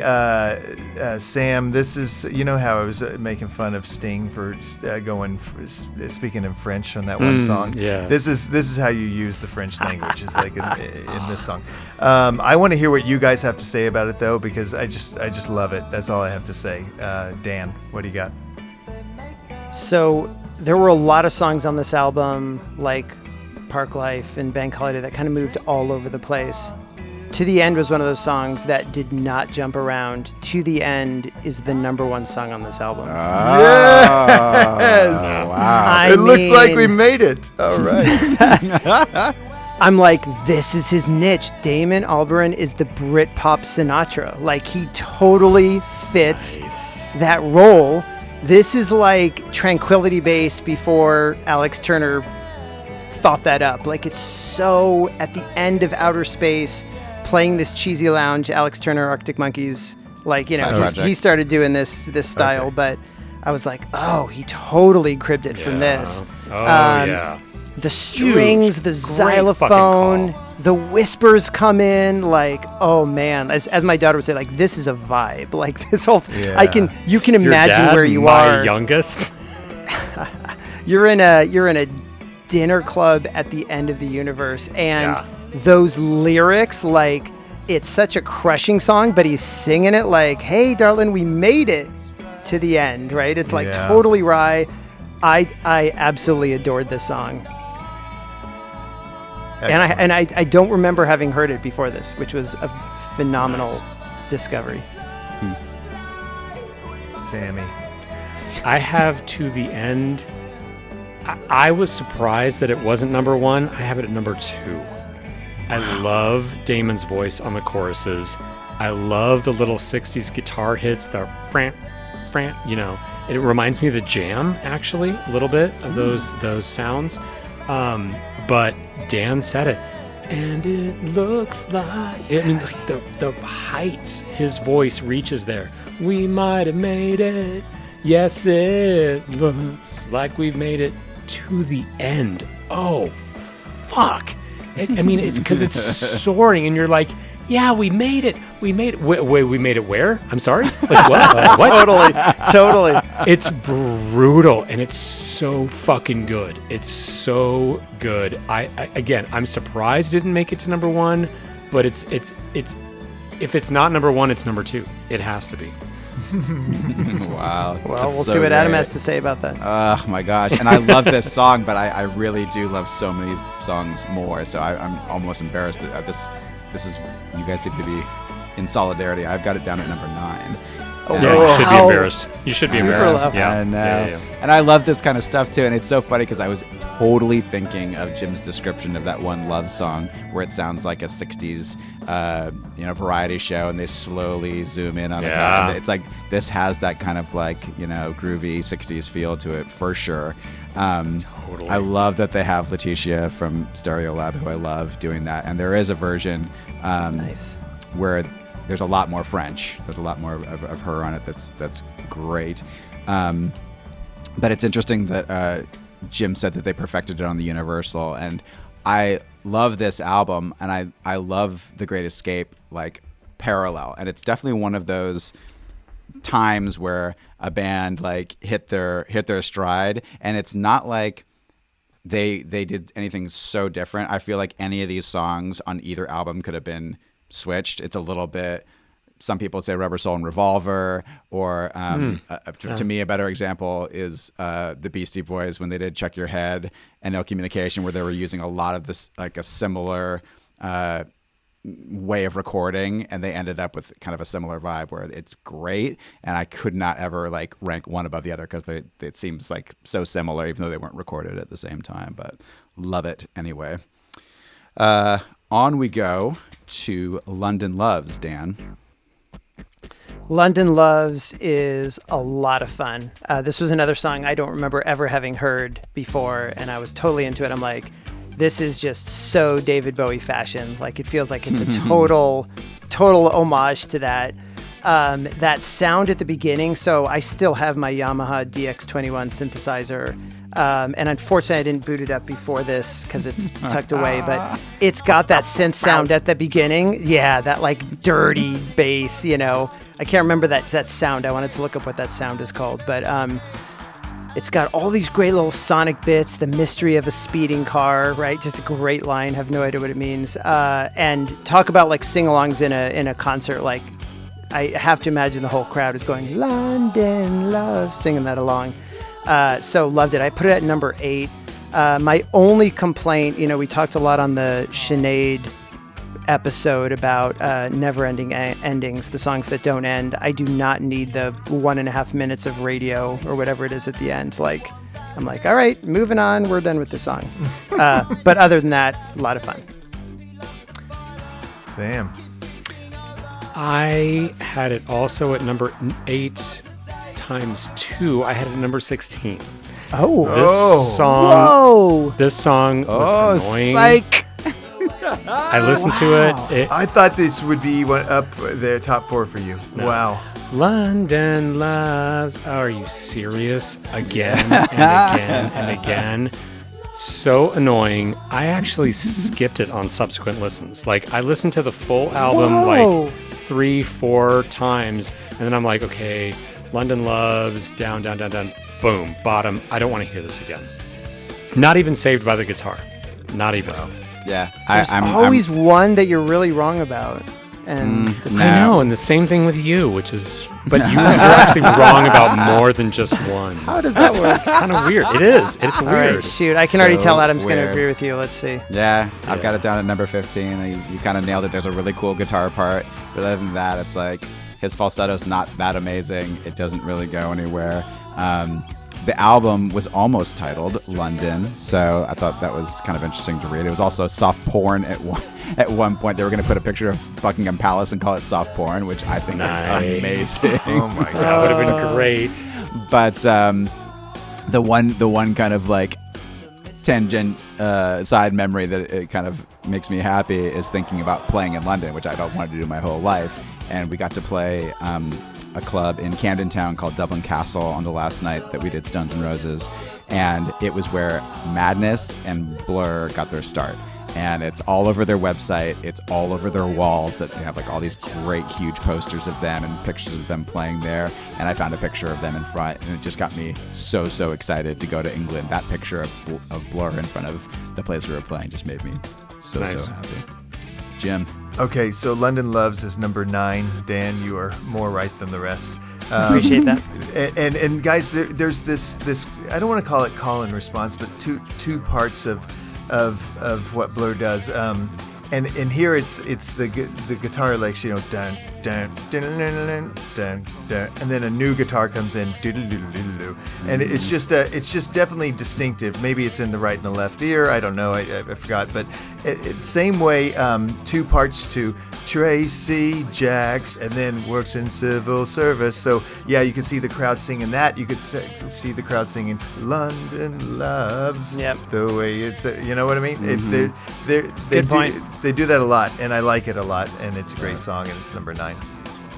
Sam, this is, you know how I was making fun of Sting for speaking in French on that one song? Yeah. This is how you use the French language, is like in this song. I want to hear what you guys have to say about it, though, because I just love it. That's all I have to say. Dan, what do you got? So there were a lot of songs on this album, like Parklife and Bank Holiday, that kind of moved all over the place. To the End was one of those songs that did not jump around. To the End is the number 1 song on this album. Yes! Wow. It looks like we made it. All right. I'm like, this is his niche. Damon Albarn is the Britpop Sinatra. Like, he totally fits that role. This is like Tranquility Base before Alex Turner thought that up. Like, it's so at the end of Outer Space, playing this cheesy lounge, Alex Turner, Arctic Monkeys. Like, you know, he started doing this style, but I was like, oh, he totally cribbed it from this. Oh, yeah. The strings, the xylophone, the whispers come in. Like, oh man, as my daughter would say, like, this is a vibe. Like, this whole, you can imagine Your dad, where you my are. youngest. You're in a dinner club at the end of the universe, and those lyrics, like, it's such a crushing song, but he's singing it like, hey, darling, we made it to the end, right? It's like totally wry. I absolutely adored this song. Excellent. And I don't remember having heard it before this, which was a phenomenal discovery. Sammy. I have To the End. I was surprised that it wasn't number 1. I have it at number 2. I love Damon's voice on the choruses. I love the little 60s guitar hits, the fran, you know. It reminds me of the Jam, actually, a little bit of those sounds. But Dan said it, and it looks like, I mean, the heights his voice reaches there. We might have made it. Yes, it looks like we've made it to the end. Oh, fuck. I mean, it's because it's soaring, and you're like, yeah, we made it. We made it. Wait, we made it where? I'm sorry? Like, what? What? Totally. It's brutal, and it's so fucking good. It's so good. Again, I'm surprised it didn't make it to number 1, but it's if it's not number 1, it's number 2. It has to be. Wow. Well, we'll see what Adam has to say about that. Oh my gosh. And I love this song, but I really do love so many songs more. So I'm almost embarrassed that this is, you guys seem to be in solidarity. I've got it down at number 9. Yeah, you should be embarrassed. You should be embarrassed. Low. Yeah. I know. Yeah. And I love this kind of stuff too. And it's so funny because I was totally thinking of Jim's description of that one Love song where it sounds like a 60s variety show, and they slowly zoom in on it. And it's like this has that kind of like, groovy 60s feel to it for sure. Totally. I love that they have Letitia from Stereolab, who I love, doing that. And there is a version where there's a lot more French. There's a lot more of her on it. That's great. But it's interesting that Jim said that they perfected it on the Universal, and I love this album, and I love The Great Escape like parallel, and it's definitely one of those times where a band like hit their stride, and it's not like they did anything so different. I feel like any of these songs on either album could have been switched. It's a little bit, some people would say Rubber Soul and Revolver, or to me a better example is the Beastie Boys when they did Check Your Head and No Communication, where they were using a lot of this, like a similar way of recording, and they ended up with kind of a similar vibe where it's great, and I could not ever like rank one above the other because it seems like so similar, even though they weren't recorded at the same time. But love it anyway. On we go to London Loves, Dan. London Loves is a lot of fun. This was another song I don't remember ever having heard before, and I was totally into it. I'm like, this is just so David Bowie fashion. Like, it feels like it's a total homage to that. That sound at the beginning. So I still have my Yamaha DX21 synthesizer. And unfortunately, I didn't boot it up before this because it's tucked away. But it's got that synth sound at the beginning. Yeah, that like dirty bass, you know. I can't remember that sound. I wanted to look up what that sound is called. But it's got all these great little sonic bits, the mystery of a speeding car, right? Just a great line. Have no idea what it means. And talk about like sing-alongs in a concert. Like, I have to imagine the whole crowd is going, London Love, singing that along. So loved it. I put it at number 8. My only complaint, you know, we talked a lot on the Sinead episode about never-ending endings, the songs that don't end. I do not need the 1.5 minutes of radio or whatever it is at the end. Like, I'm like, all right, moving on. We're done with the song. But other than that, a lot of fun. Sam. I had it also at number 8 times 2. I had it at number 16. This song was annoying. Psych. I listened to it. I thought this would be up there, top 4 for you. No. Wow. London Loves. Are you serious? Again and again and again. So annoying. I actually skipped it on subsequent listens. Like, I listened to the full album like 3-4 times, and then I'm like, okay, London Loves, down, boom, bottom. I don't want to hear this again. Not even Saved by the Guitar. Not even. Yeah, I'm always one that you're really wrong about. And I know, and the same thing with you, which is, but you're actually wrong about more than just one. How does that work? It's kind of weird. It is. It's All weird. right, shoot, I can already tell Adam's going to agree with you. Let's see. Yeah, I've got it down at number 15. You kind of nailed it. There's a really cool guitar part, but other than that, it's like his falsetto's not that amazing. It doesn't really go anywhere. The album was almost titled London, so I thought that was kind of interesting to read. It was also soft porn at one point. They were going to put a picture of Buckingham Palace and call it soft porn, which I think is amazing. Oh my god, that would have been great. But the one kind of like tangent side memory that it kind of makes me happy is thinking about playing in London, which I've wanted to do my whole life. And we got to play a club in Camden Town called Dublin Castle on the last night that we did Stones and Roses, and it was where Madness and Blur got their start. And it's all over their website, it's all over their walls, that they have like all these great huge posters of them and pictures of them playing there. And I found a picture of them in front, and it just got me so excited to go to England. That picture of Blur in front of the place we were playing just made me so happy. Jim. Okay, so London Loves is number 9. Dan, you are more right than the rest. Appreciate that. And guys, there's this I don't want to call it call and response, but two parts of what Blur does. And here it's the guitar licks, you know, dun dun dun dun dun dun, and then a new guitar comes in, and it's just definitely distinctive. Maybe it's in the right and the left ear. I don't know. I forgot. But same way, 2 parts to Tracy, Jax, and then works in civil service. So yeah, you can see the crowd singing that. You could see the crowd singing London Loves. Yep. The way it's, you know what I mean? Mm-hmm. Good point. They do that a lot, and I like it a lot, and it's a great song, and it's number 9.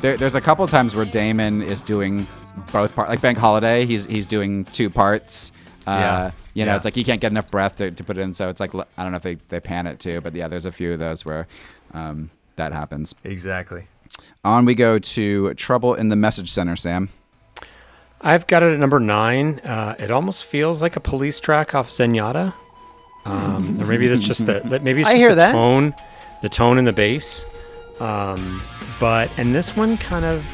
There's a couple times where Damon is doing both parts. Like Bank Holiday, he's doing 2 parts. It's like he can't get enough breath to put it in, so it's like, I don't know if they pan it too, but yeah, there's a few of those where that happens. Exactly. On we go to Trouble in the Message Center, Sam. I've got it at number 9. It almost feels like a Police track off Zenyatta. Or maybe that's just maybe it's just the tone and the bass. And this one kind of,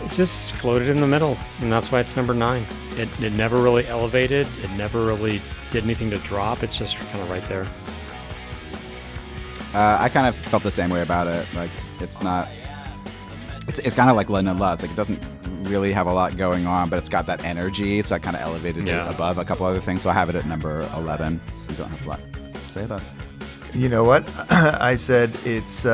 it just floated in the middle, and that's why it's number 9. It never really elevated. It never really did anything to drop. It's just kind of right there. I kind of felt the same way about it. Like, it's not. It's kind of like London Love. It's like it doesn't really have a lot going on, but it's got that energy, so I kind of elevated it above a couple other things. So I have it at number 11. We don't have a lot to say about it. You know what? I said it's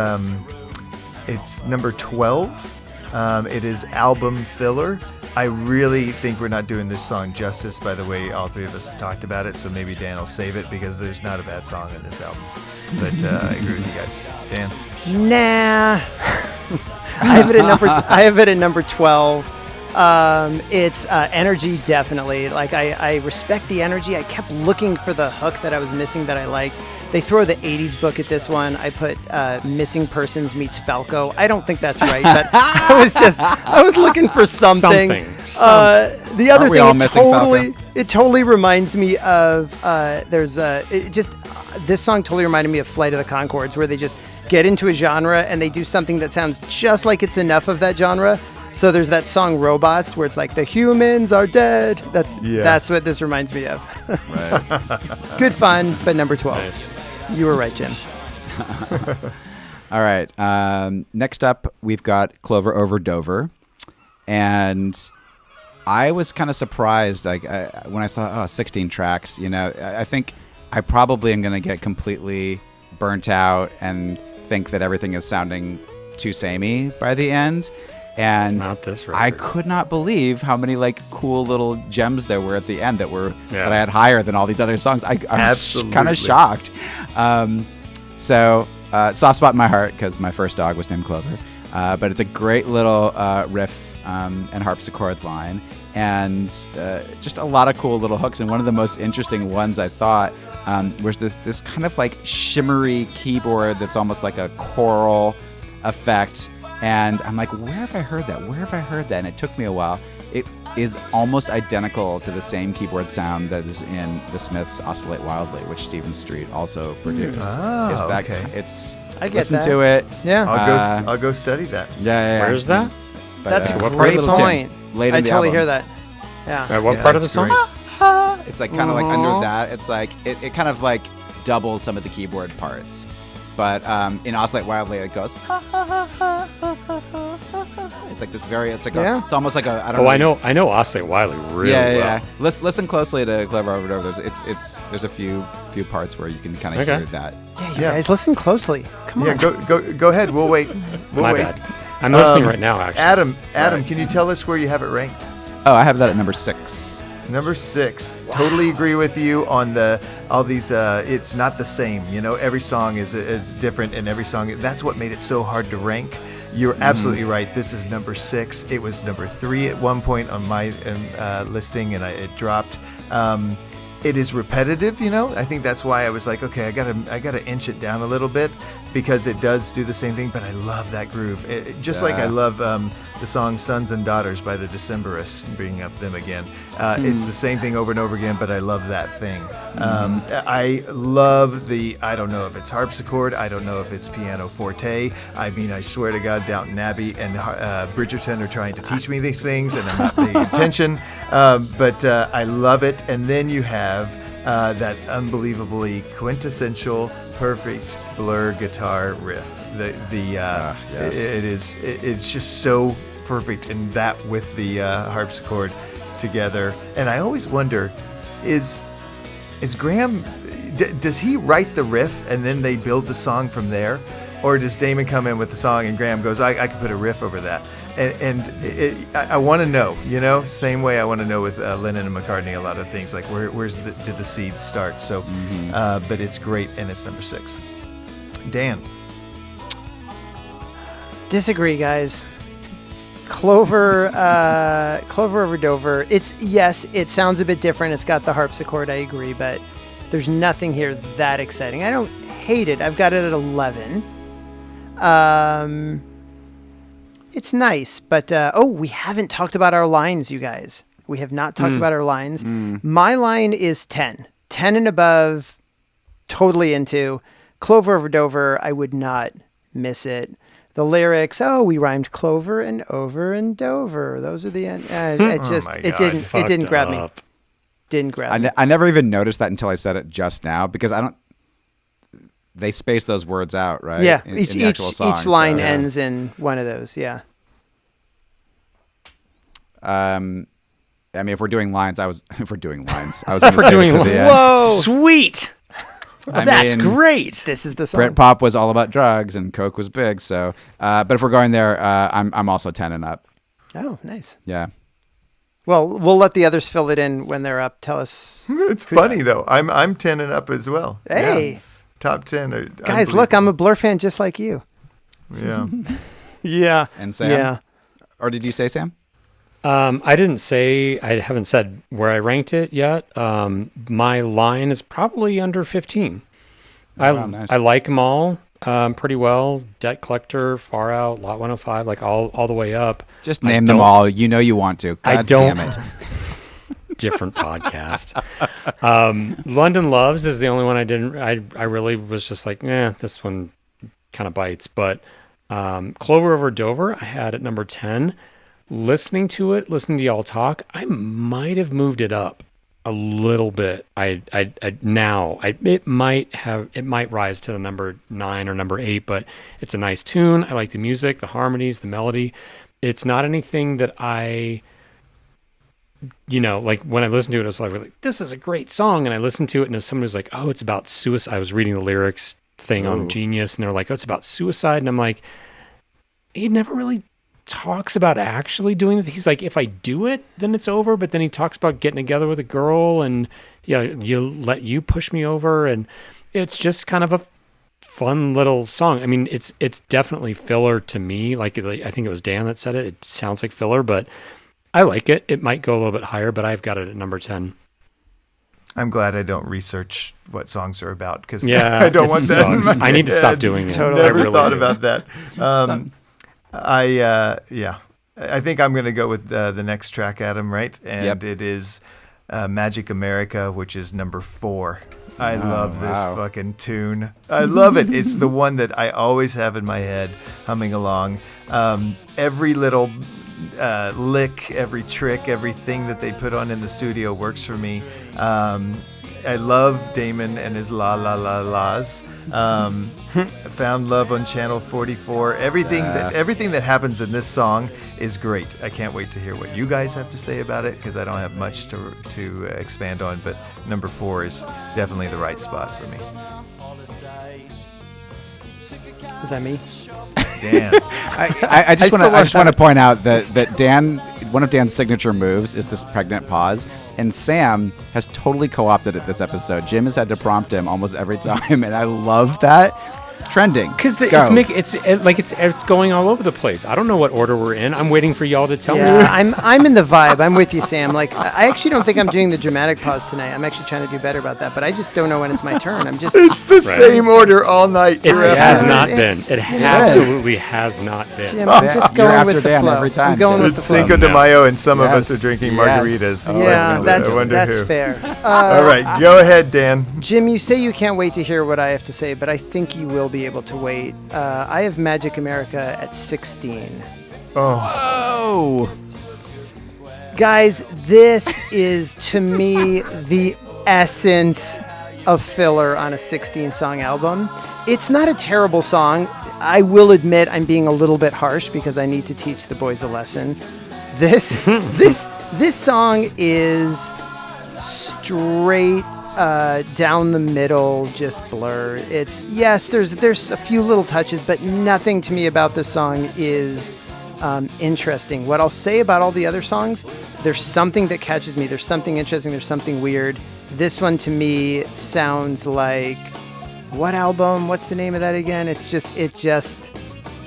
number 12. It is album filler. I really think we're not doing this song justice by the way all three of us have talked about it, so maybe Dan will save it because there's not a bad song in this album. But I agree with you guys. Dan? Nah. I have it at number 12. It's energy, definitely. Like, I respect the energy. I kept looking for the hook that I was missing that I liked. They throw the 80s book at this one. I put Missing Persons meets Falco. I don't think that's right, but I was looking for something. The other thing, it totally reminds me of this song totally reminded me of Flight of the Conchords, where they just get into a genre and they do something that sounds just like it's enough of that genre. So there's that song Robots where it's like the humans are dead. That's what this reminds me of. Right. Good fun, but number 12. Nice. You were right, Jim. All right. Next up, we've got Clover over Dover. And I was kind of surprised when I saw 16 tracks. You know, I think I probably am going to get completely burnt out and think that everything is sounding too samey by the end. And not this record. I could not believe how many like cool little gems there were at the end that I had higher than all these other songs. I'm kind of shocked. So soft spot in my heart because my first dog was named Clover. But it's a great little riff and harpsichord line, and just a lot of cool little hooks. And one of the most interesting ones I thought was this kind of like shimmery keyboard that's almost like a choral effect. And I'm like, where have I heard that? Where have I heard that? And it took me a while. It is almost identical to the same keyboard sound that is in the Smiths' Oscillate Wildly, which Stephen Street also produced. Okay. I get listen that. to it. Yeah. I'll go study that. Yeah. Where's that? That's a what great part of the point. Late I in the totally album. hear that. Yeah. What part of the song? Great. It's like kind of like under that. It's like it kind of like doubles some of the keyboard parts. But in Oscillate Wildly, it goes. It's like this very. It's like it's almost like a. I don't know. I know Oscillate Wildly really well. Yeah. Listen closely to Clover Over Dover. There's a few parts where you can kind of hear that. Yeah, guys, listen closely. Come on. Go ahead. We'll wait. My bad. I'm listening right now, actually. Adam, can you tell us where you have it ranked? Oh, I have that at number 6. Number 6. Wow. Totally agree with you on all these. It's not the same. You know, every song is different, and every song. That's what made it so hard to rank. You're absolutely right. This is number 6. It was number 3 at one point on my listing, and it dropped. It is repetitive, you know. I think that's why I was like, okay, I gotta inch it down a little bit because it does do the same thing. But I love that groove, like I love the song "Sons and Daughters" by the Decemberists. Bringing up them again, it's the same thing over and over again. But I love that thing. I love I don't know if it's harpsichord. I don't know if it's piano forte. I mean, I swear to God, Downton Abbey and Bridgerton are trying to teach me these things, and I'm not paying attention. But I love it. And then you have that unbelievably quintessential, perfect Bluh guitar riff. It's just so perfect, and that with the harpsichord together. And I always wonder, is Graham? Does he write the riff and then they build the song from there, or does Damon come in with the song and Graham goes, I can put a riff over that? I want to know, you know, same way I want to know with Lennon and McCartney, a lot of things like did the seeds start? So, but it's great, and it's number 6. Dan. Disagree, guys. Clover over Dover. It sounds a bit different. It's got the harpsichord. I agree, but there's nothing here that exciting. I don't hate it. I've got it at 11. It's nice, but we haven't talked about our lines, you guys. We have not talked about our lines. My line is 10. 10 and above, totally into. Clover over Dover, I would not miss it. The lyrics, we rhymed Clover and over and Dover. Those are the end. It didn't grab me. Didn't grab me. I never even noticed that until I said it just now, because they space those words out, right? Yeah, in each the actual song, each line so, ends in one of those. Yeah. I mean, if we're doing lines, I was going to save it to the end. Whoa! Sweet. That's great. This is the song. Britpop was all about drugs and Coke was big. So, but if we're going there, I'm also 10 and up. Oh, nice. Yeah. Well, we'll let the others fill it in when they're up. Tell us. It's funny though. I'm 10 and up as well. Hey, Yeah. Top 10. Are guys, look, I'm a Blur fan just like you. Yeah. Yeah. And Sam? Yeah. Or did you say Sam? I haven't said where I ranked it yet. My line is probably under 15. Nice. I like them all pretty well. Debt Collector, Far Out, Lot 105, like all the way up. Just name them all. You know you want to. God damn it. Different podcast. London Loves is the only one I didn't. I really was just like, this one kind of bites. But Clover Over Dover, I had at number 10. Listening to y'all talk, I might have moved it up a little bit. It might rise to the number 9 or number 8, but it's a nice tune. I like the music, the harmonies, the melody. It's not anything that I, like when I listened to it, I was like, this is a great song. And I listened to it, and if someone was like, oh, it's about suicide. I was reading the lyrics thing on Genius, and they're like, oh, it's about suicide. And I'm like, he never really talks about actually doing it. He's like, if I do it, then it's over. But then he talks about getting together with a girl, and you push me over, and it's just kind of a fun little song. I mean, it's definitely filler to me. Like I think it was Dan that said it. It sounds like filler, but I like it. It might go a little bit higher, but I've got it at number 10. I'm glad I don't research what songs are about because Yeah, I don't want that. In my I need to head. stop doing it. Totally. I Never really thought do. about that. I think I'm going to go with the next track, Adam. Right, and it is Magic America, which is number 4. I love this fucking tune. I love it. It's the one that I always have in my head, humming along. Every little lick, every trick, everything that they put on in the studio works for me. I love Damon and his la la la la's. Found love on Channel 44. Everything that happens in this song is great. I can't wait to hear what you guys have to say about it because I don't have much to expand on. But number 4 is definitely the right spot for me. Is that me? Dan. I just want to point out that Dan, one of Dan's signature moves is this pregnant pause, and Sam has totally co-opted it this episode. Jim has had to prompt him almost every time, and I love that. Trending because it's going all over the place. I don't know what order we're in. I'm waiting for y'all to tell me. I'm in the vibe. I'm with you, Sam. Like I actually don't think I'm doing the dramatic pause tonight. I'm actually trying to do better about that, but I just don't know when it's my turn. I'm just It's the same order all night. It has not It's- been. It absolutely has not been. Jim, I'm just You're going with after the Dan flow. every time, I'm going Sam. with the It's flow. Cinco de No. Mayo, and some of us Yes. are drinking Yes. margaritas. Yeah, I wonder that's who. fair. All right, go ahead, Dan. Jim, you say you can't wait to hear what I have to say, but I think you will be able to wait. I have Magic America at 16. Oh, Guys, this is to me the essence of filler on a 16-song album. It's not a terrible song. I will admit I'm being a little bit harsh because I need to teach the boys a lesson. This song is straight down the middle, just Blur. It's there's a few little touches, but nothing to me about this song is interesting. What I'll say about all the other songs, there's something that catches me. There's something interesting. There's something weird. This one to me sounds like what album? What's the name of that again? It just.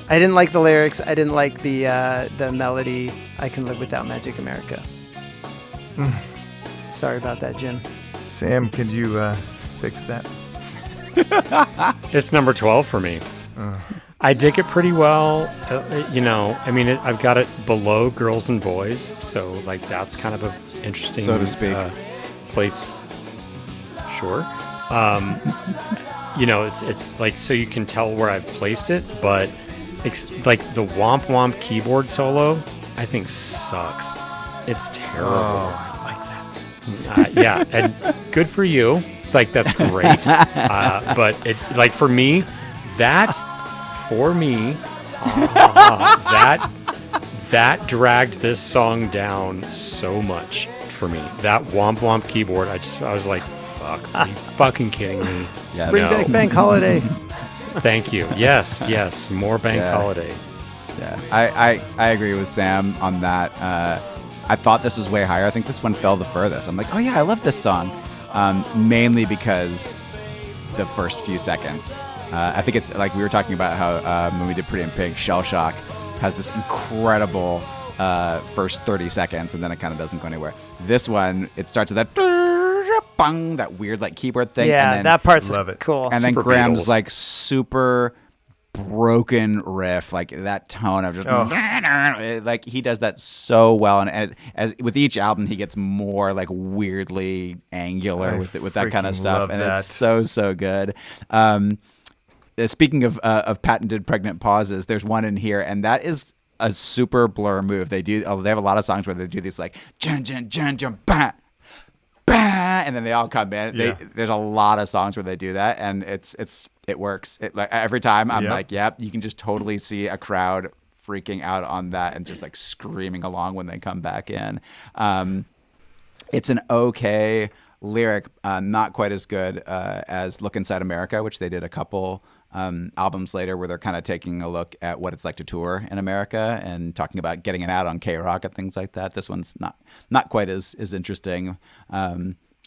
I didn't like the lyrics. I didn't like the melody. I can live without Magic America. Sorry about that, Jim. Sam, could you fix that? It's number 12 for me. I dig it pretty well. I've got it below Girls and Boys, so like that's kind of an interesting, so to speak, place. Sure. It's like so you can tell where I've placed it, but like the womp womp keyboard solo, I think sucks. It's terrible. Oh, I like that. And good for you. like that's great. But it like for me, that dragged this song down so much for me. That womp womp keyboard, I was like, fuck, are you fucking kidding me? Yeah, Bring back Bank Holiday. Thank you. Yes, more Bank Holiday. Yeah, I agree with Sam on that. I thought this was way higher. I think this one fell the furthest. I'm like, oh yeah, I love this song, mainly because the first few seconds. I think it's like we were talking about how when we did Pretty in Pink, Shell Shock has this incredible first 30 seconds, and then it kind of doesn't go anywhere. This one, it starts with that bang, that weird like keyboard thing. Yeah, and then, that part's love it. cool. And then Super Graham's Beatles. like super broken riff, like that tone of just like he does that so well, and as with each album he gets more like weirdly angular with that kind of freaking stuff, love and that. it's so good. Speaking of patented pregnant pauses, there's one in here, and that is a super Blur move. They have a lot of songs where they do these like jun jun jun jun ba ba, and then they all come in. Yeah. There's a lot of songs where they do that, and it works. It like every time I'm like, yep, you can just totally see a crowd freaking out on that and just like screaming along when they come back in. It's an okay lyric, not quite as good as Look Inside America, which they did a couple albums later where they're kind of taking a look at what it's like to tour in America and talking about getting it out on K-Rock and things like that. This one's not quite as interesting.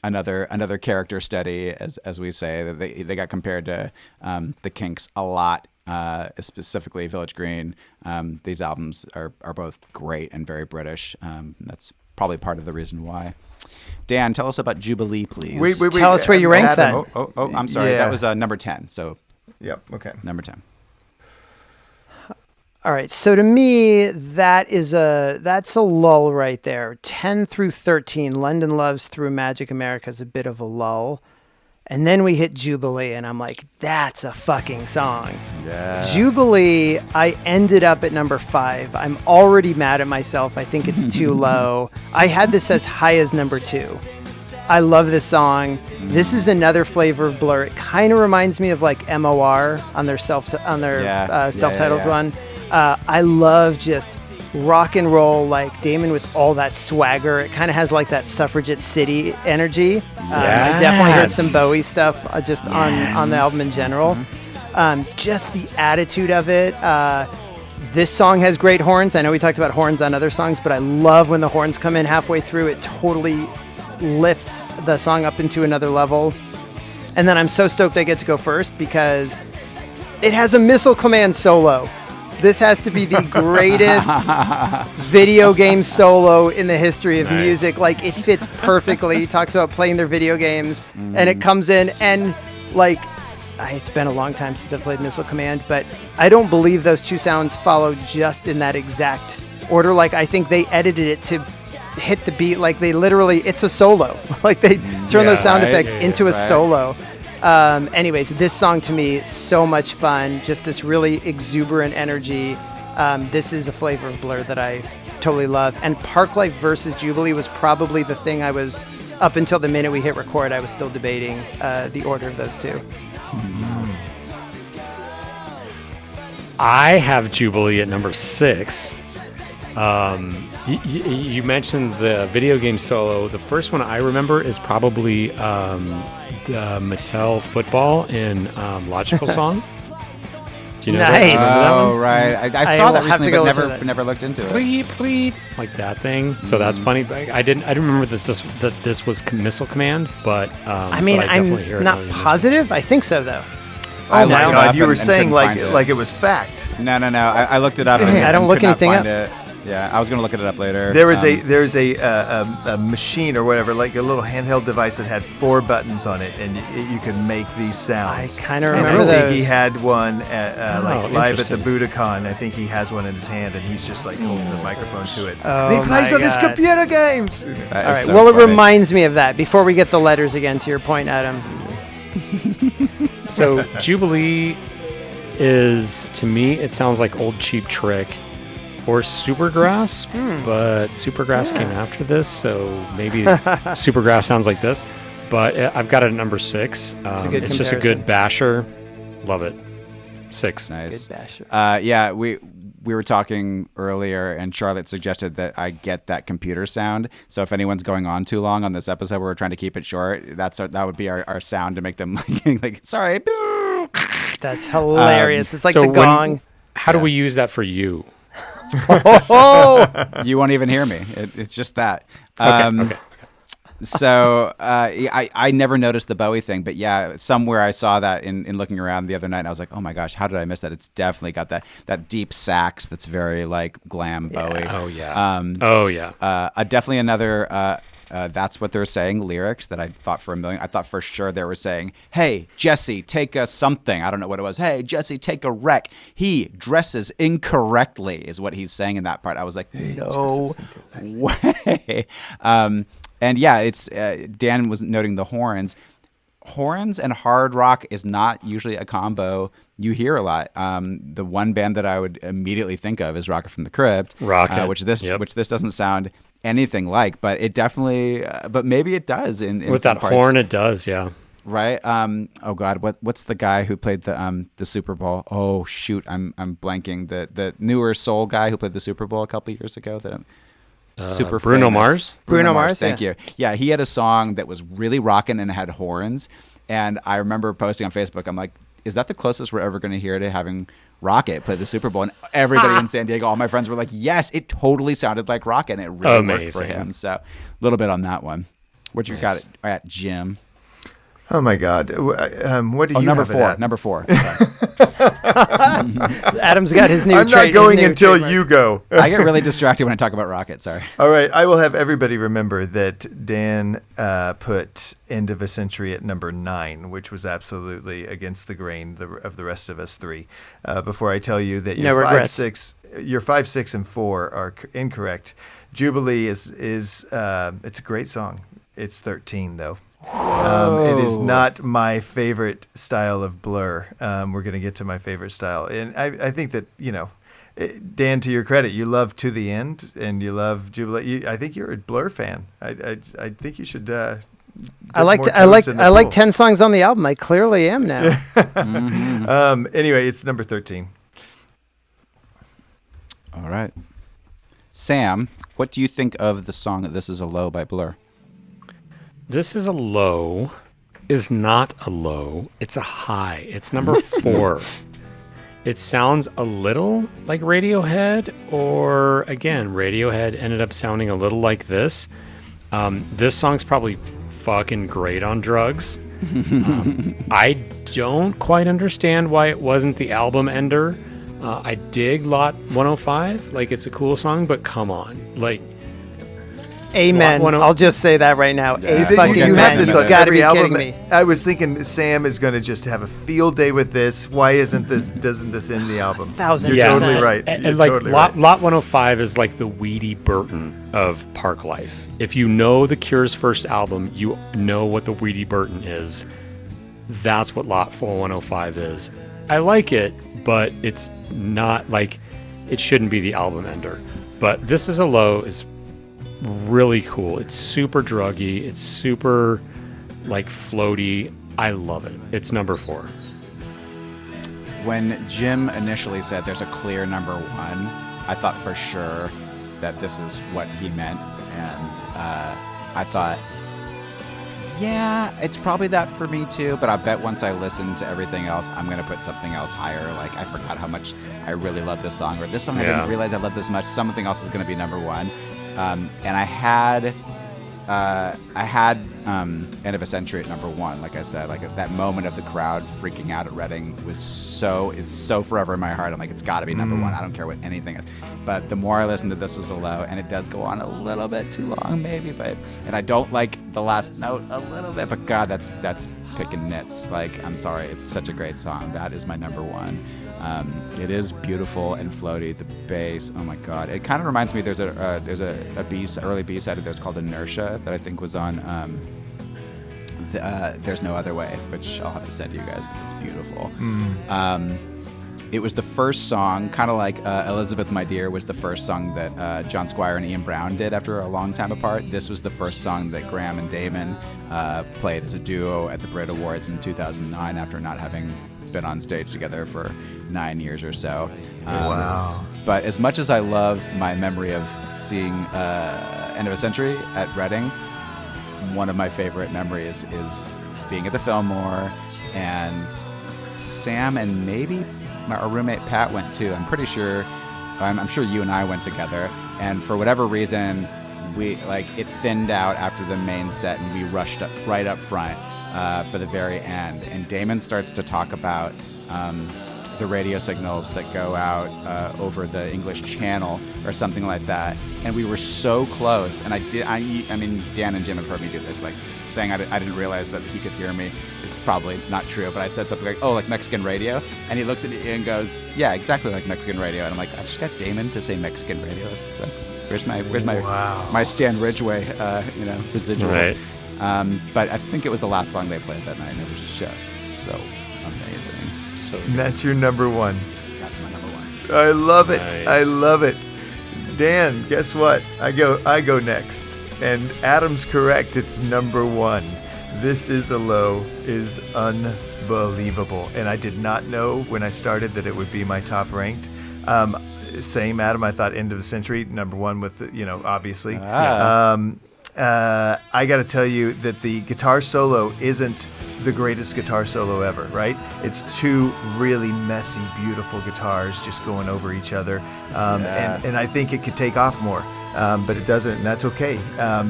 Another character study, as we say, they got compared to the Kinks a lot, specifically Village Green. These albums are both great and very British. That's probably part of the reason why. Dan, tell us about Jubilee, please. Wait. Tell us where you ranked that. Oh, I'm sorry. Yeah. That was number 10. So Yep. Okay. number 10. All right, so to me, that's a lull right there. 10 through 13, London Loves Through Magic America is a bit of a lull. And then we hit Jubilee, and I'm like, that's a fucking song. Yeah. Jubilee, I ended up at number 5. I'm already mad at myself. I think it's too low. I had this as high as number 2. I love this song. This is another flavor of Blur. It kind of reminds me of like MOR on their self-titled one. I love just rock and roll, like Damon with all that swagger. It kind of has like that Suffragette City energy. I definitely heard some Bowie stuff just on the album in general. Just the attitude of it. This song has great horns. I know we talked about horns on other songs, but I love when the horns come in halfway through. It totally lifts the song up into another level. And then I'm so stoked I get to go first because it has a Missile Command solo. This has to be the greatest video game solo in the history of music. Like, it fits perfectly. He talks about playing their video games, and it comes in, and like, it's been a long time since I've played Missile Command, but I don't believe those two sounds follow just in that exact order. Like, I think they edited it to hit the beat. Like, they literally, it's a solo. Like, they turn those sound effects into a solo. Anyways, this song to me, so much fun. Just this really exuberant energy. This is a flavor of Blur that I totally love. And Parklife versus Jubilee was probably the thing I was, up until the minute we hit record, I was still debating the order of those two. I have Jubilee at number 6. You mentioned the video game solo. The first one I remember is probably the Mattel football in Logical Song. Do you know Nice. that Oh, one? right. I I saw will that have to recently, go but listen to that. never looked into it. Pleep, pleep, like that thing. So that's funny. But I didn't remember that this was Missile Command, but I mean, but I definitely hear I'm it not now you mention it. positive. I think so, though. I Oh my looked it God! up You were and saying couldn't like find it. like it was fact. No. I looked it up. I don't look could not anything find up. it. Yeah, I was gonna look it up later. There was a machine or whatever, like a little handheld device that had 4 buttons on it, and you could make these sounds. I kinda And remember I think he those. had one at, like live at the interesting. Budokan. I think he has one in his hand, and he's just like holding the microphone to it. Oh, and he plays my on his God. computer games. That All is right. so Well, it funny. reminds me of that. Before we get the letters again, to your point, Adam. So Jubilee is, to me, it sounds like Old Cheap Trick or Supergrass, but Supergrass came after this, so maybe Supergrass sounds like this. but I've got it at number 6. It's just a good basher. Love it. 6. Nice. Good basher. Yeah, we were talking earlier, and Charlotte suggested that I get that computer sound. So if anyone's going on too long on this episode, where we're trying to keep it short, that would be our sound to make them like sorry. That's hilarious. It's like so the gong. How do we use that for you? You won't even hear me. It's just that. Okay. So I never noticed the Bowie thing, but yeah, somewhere I saw that in looking around the other night, and I was like, oh my gosh, how did I miss that? It's definitely got that deep sax that's very like glam Bowie. Oh yeah. Definitely another That's What They're Saying lyrics that I thought I thought for sure they were saying, hey, Jesse, take a something. I don't know what it was. Hey, Jesse, take a wreck. He dresses incorrectly is what he's saying in that part. I was like, no way. And yeah, it's Dan was noting the horns. Horns and hard rock is not usually a combo you hear a lot. The one band that I would immediately think of is Rocket from the Crypt, which this doesn't sound anything like, but it definitely, but maybe it does in with some that parts. horn. It does, yeah. Right. Oh God, what's the guy who played the Super Bowl? Oh shoot, I'm blanking. The newer soul guy who played the Super Bowl a couple years ago. Super Bruno famous. Mars. Bruno Mars, Thank you. Yeah, he had a song that was really rocking and had horns. And I remember posting on Facebook, I'm like, is that the closest we're ever going to hear to having Rocket play the Super Bowl? And everybody in San Diego, all my friends were like, yes, it totally sounded like Rocket, and it really worked for him. So a little bit on that one. What you got at Jim? Oh my God! What do you number have it four? at? Number 4. Adam's got his new. I'm not going until you go. I get really distracted when I talk about Rocket. Sorry. All right, I will have everybody remember that Dan put "End of a Century" at number 9, which was absolutely against the grain of the rest of us three. Before I tell you that your 5, 6, and 4 are incorrect. Jubilee is it's a great song. It's 13 though. It is not my favorite style of Blur. We're going to get to my favorite style. And I think that, Dan, to your credit, you love To the End and you love Jubilee. I think you're a Blur fan. I think you should I like 10 songs on the album. I clearly am now. Mm-hmm. Anyway, it's number 13. All right. Sam, what do you think of the song This Is a Low by Blur? This Is a Low is not a low. It's a high. It's number 4. It sounds a little like Radiohead, or again, Radiohead ended up sounding a little like this. This song's probably fucking great on drugs. I don't quite understand why it wasn't the album ender. I dig Lot 105. Like, it's a cool song, but come on. Like, amen. I'll just say that right now. You have this on every album. Me. I was thinking Sam is going to just have a field day with this. Why doesn't this end the album? 1,000%. You're totally right. And like totally Lot 105 is like the Weedy Burton of Parklife. If you know The Cure's first album, you know what the Weedy Burton is. That's what Lot 105 is. I like it, but it's not like, it shouldn't be the album ender. But This Is a Low is really cool. It's super druggy. It's super like floaty. I love it. It's number 4. When Jim initially said there's a clear number 1, I thought for sure that this is what he meant, and I thought, yeah, it's probably that for me too, but I bet once I listen to everything else, I'm going to put something else higher. Like, I forgot how much I really love this song, or this song I didn't realize I love this much. Something else is going to be number 1. And I had End of a Century at number 1. Like I said, like that moment of the crowd freaking out at Reading it's so forever in my heart. I'm like, it's got to be number 1. I don't care what anything is. But the more I listen to This Is a Low, and it does go on a little bit too long, maybe, and I don't like the last note a little bit. But God, that's picking nits. Like, I'm sorry, it's such a great song. That is my number 1. It is beautiful and floaty. The bass, oh my God! It kind of reminds me. There's a early B-side of theirs called Inertia that I think was on There's No Other Way, which I'll have to send to you guys because it's beautiful. it was the first song, kind of like Elizabeth My Dear was the first song that John Squire and Ian Brown did after a long time apart. This was the first song that Graham and Damon played as a duo at the Brit Awards in 2009 after not having been on stage together for 9 years or so. Wow. But as much as I love my memory of seeing End of a Century at Reading, one of my favorite memories is being at the Fillmore, and Sam and maybe our roommate Pat went too. I'm pretty sure, I'm sure you and I went together, and for whatever reason, it thinned out after the main set, and we rushed up right up front for the very end. And Damon starts to talk about the radio signals that go out over the English Channel or something like that. And we were so close. And I mean, Dan and Jim have heard me do this, like saying I didn't realize that he could hear me. It's probably not true, but I said something like, oh, like Mexican radio? And he looks at me and goes, yeah, exactly like Mexican radio. And I'm like, I just got Damon to say Mexican radio. So where's my Stan Ridgway, residuals? Right. But I think it was the last song they played that night, and it was just so amazing. So And that's your number one. That's my number one. I love it. Nice. I love it. Dan, guess what? I go next. And Adam's correct. It's number one. This Is a Low is unbelievable. And I did not know when I started that it would be my top ranked. Same, Adam. I thought End of the Century, number one with, obviously. I got to tell you that the guitar solo isn't the greatest guitar solo ever, right? It's two really messy, beautiful guitars just going over each other. And I think it could take off more, but it doesn't, and that's okay,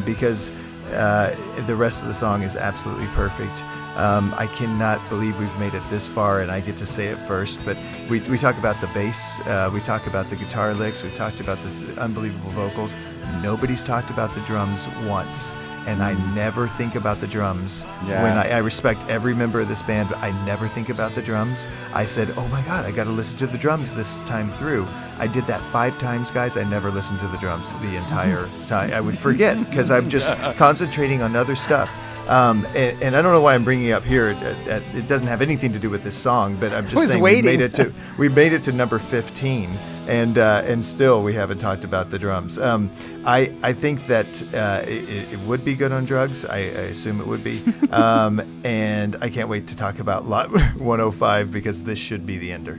because the rest of the song is absolutely perfect. I cannot believe we've made it this far, and I get to say it first, but we talk about the bass, we talk about the guitar licks, we've talked about this unbelievable vocals. Nobody's talked about the drums once, and I never think about the drums. Yeah. When I respect every member of this band, but I never think about the drums. I said, oh my God, I got to listen to the drums this time through. I did that 5 times, guys. I never listened to the drums the entire time. I would forget because I'm just concentrating on other stuff. And I don't know why I'm bringing it up here. It doesn't have anything to do with this song, but I'm just saying we made it to number 15, and still we haven't talked about the drums. I think that it would be good on drugs. I assume it would be, and I can't wait to talk about Lot 105 because this should be the ender.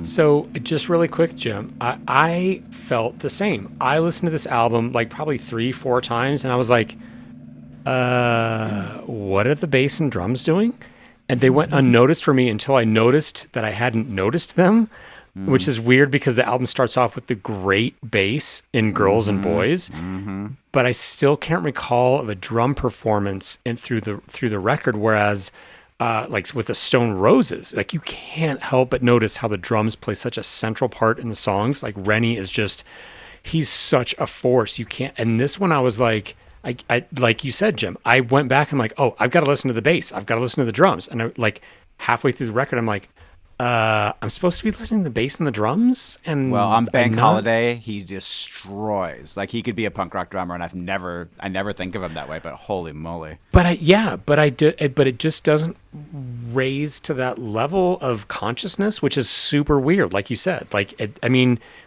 So just really quick, Jim, I felt the same. I listened to this album like probably 3-4 times, and I was like, what are the bass and drums doing? And they went unnoticed for me until I noticed that I hadn't noticed them, which is weird because the album starts off with the great bass in Girls and Boys, but I still can't recall of a drum performance through the record, whereas like with the Stone Roses, like you can't help but notice how the drums play such a central part in the songs. Like Rennie is just, he's such a force. You can't, and this one I was like, I like you said, Jim, I went back and I'm like, oh, I've got to listen to the bass. I've got to listen to the drums. And I, like halfway through the record, I'm like, I'm supposed to be listening to the bass and the drums. And well, on Bank Holiday, he destroys. Like he could be a punk rock drummer, and I never think of him that way. But holy moly! But it just doesn't raise to that level of consciousness, which is super weird. Like you said,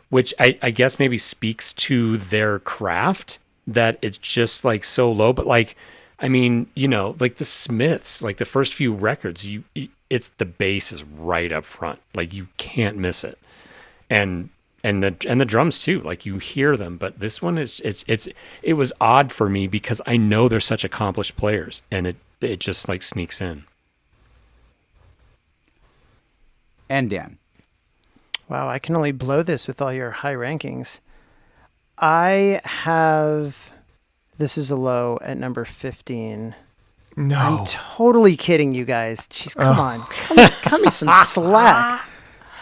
which I guess maybe speaks to their craft. That it's just like so low, but like, I mean, like the Smiths, like the first few records, it's the bass is right up front, like you can't miss it, and the drums too, like you hear them. But this one is it was odd for me because I know they're such accomplished players, and it just like sneaks in. And Dan, wow, I can only blow this with all your high rankings. I have This Is a Low at number 15. No. I'm totally kidding you guys. Jeez, come on. Cut me some slack.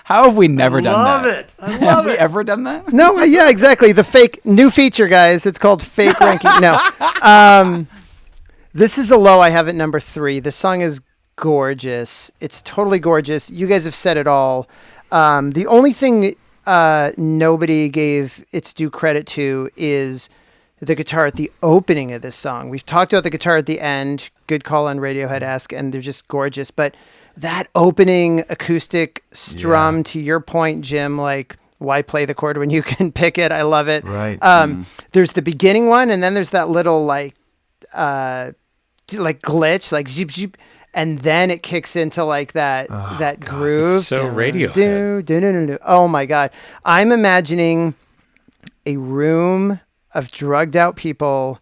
how have we never done that? I love Have we ever done that? No, yeah, exactly. The fake new feature, guys. It's called fake ranking. No. This Is a Low I have at number 3. This song is gorgeous. It's totally gorgeous. You guys have said it all. The only thing nobody gave its due credit to is the guitar at the opening of this song. We've talked about the guitar at the end, good call on Radiohead-esque, and they're just gorgeous. But that opening acoustic strum, to your point, Jim, like, why play the chord when you can pick it? I love it. Right. There's the beginning one, and then there's that little like glitch, like zip zip, and then it kicks into like that groove. so Radiohead. Do. Oh my God, I'm imagining a room of drugged out people.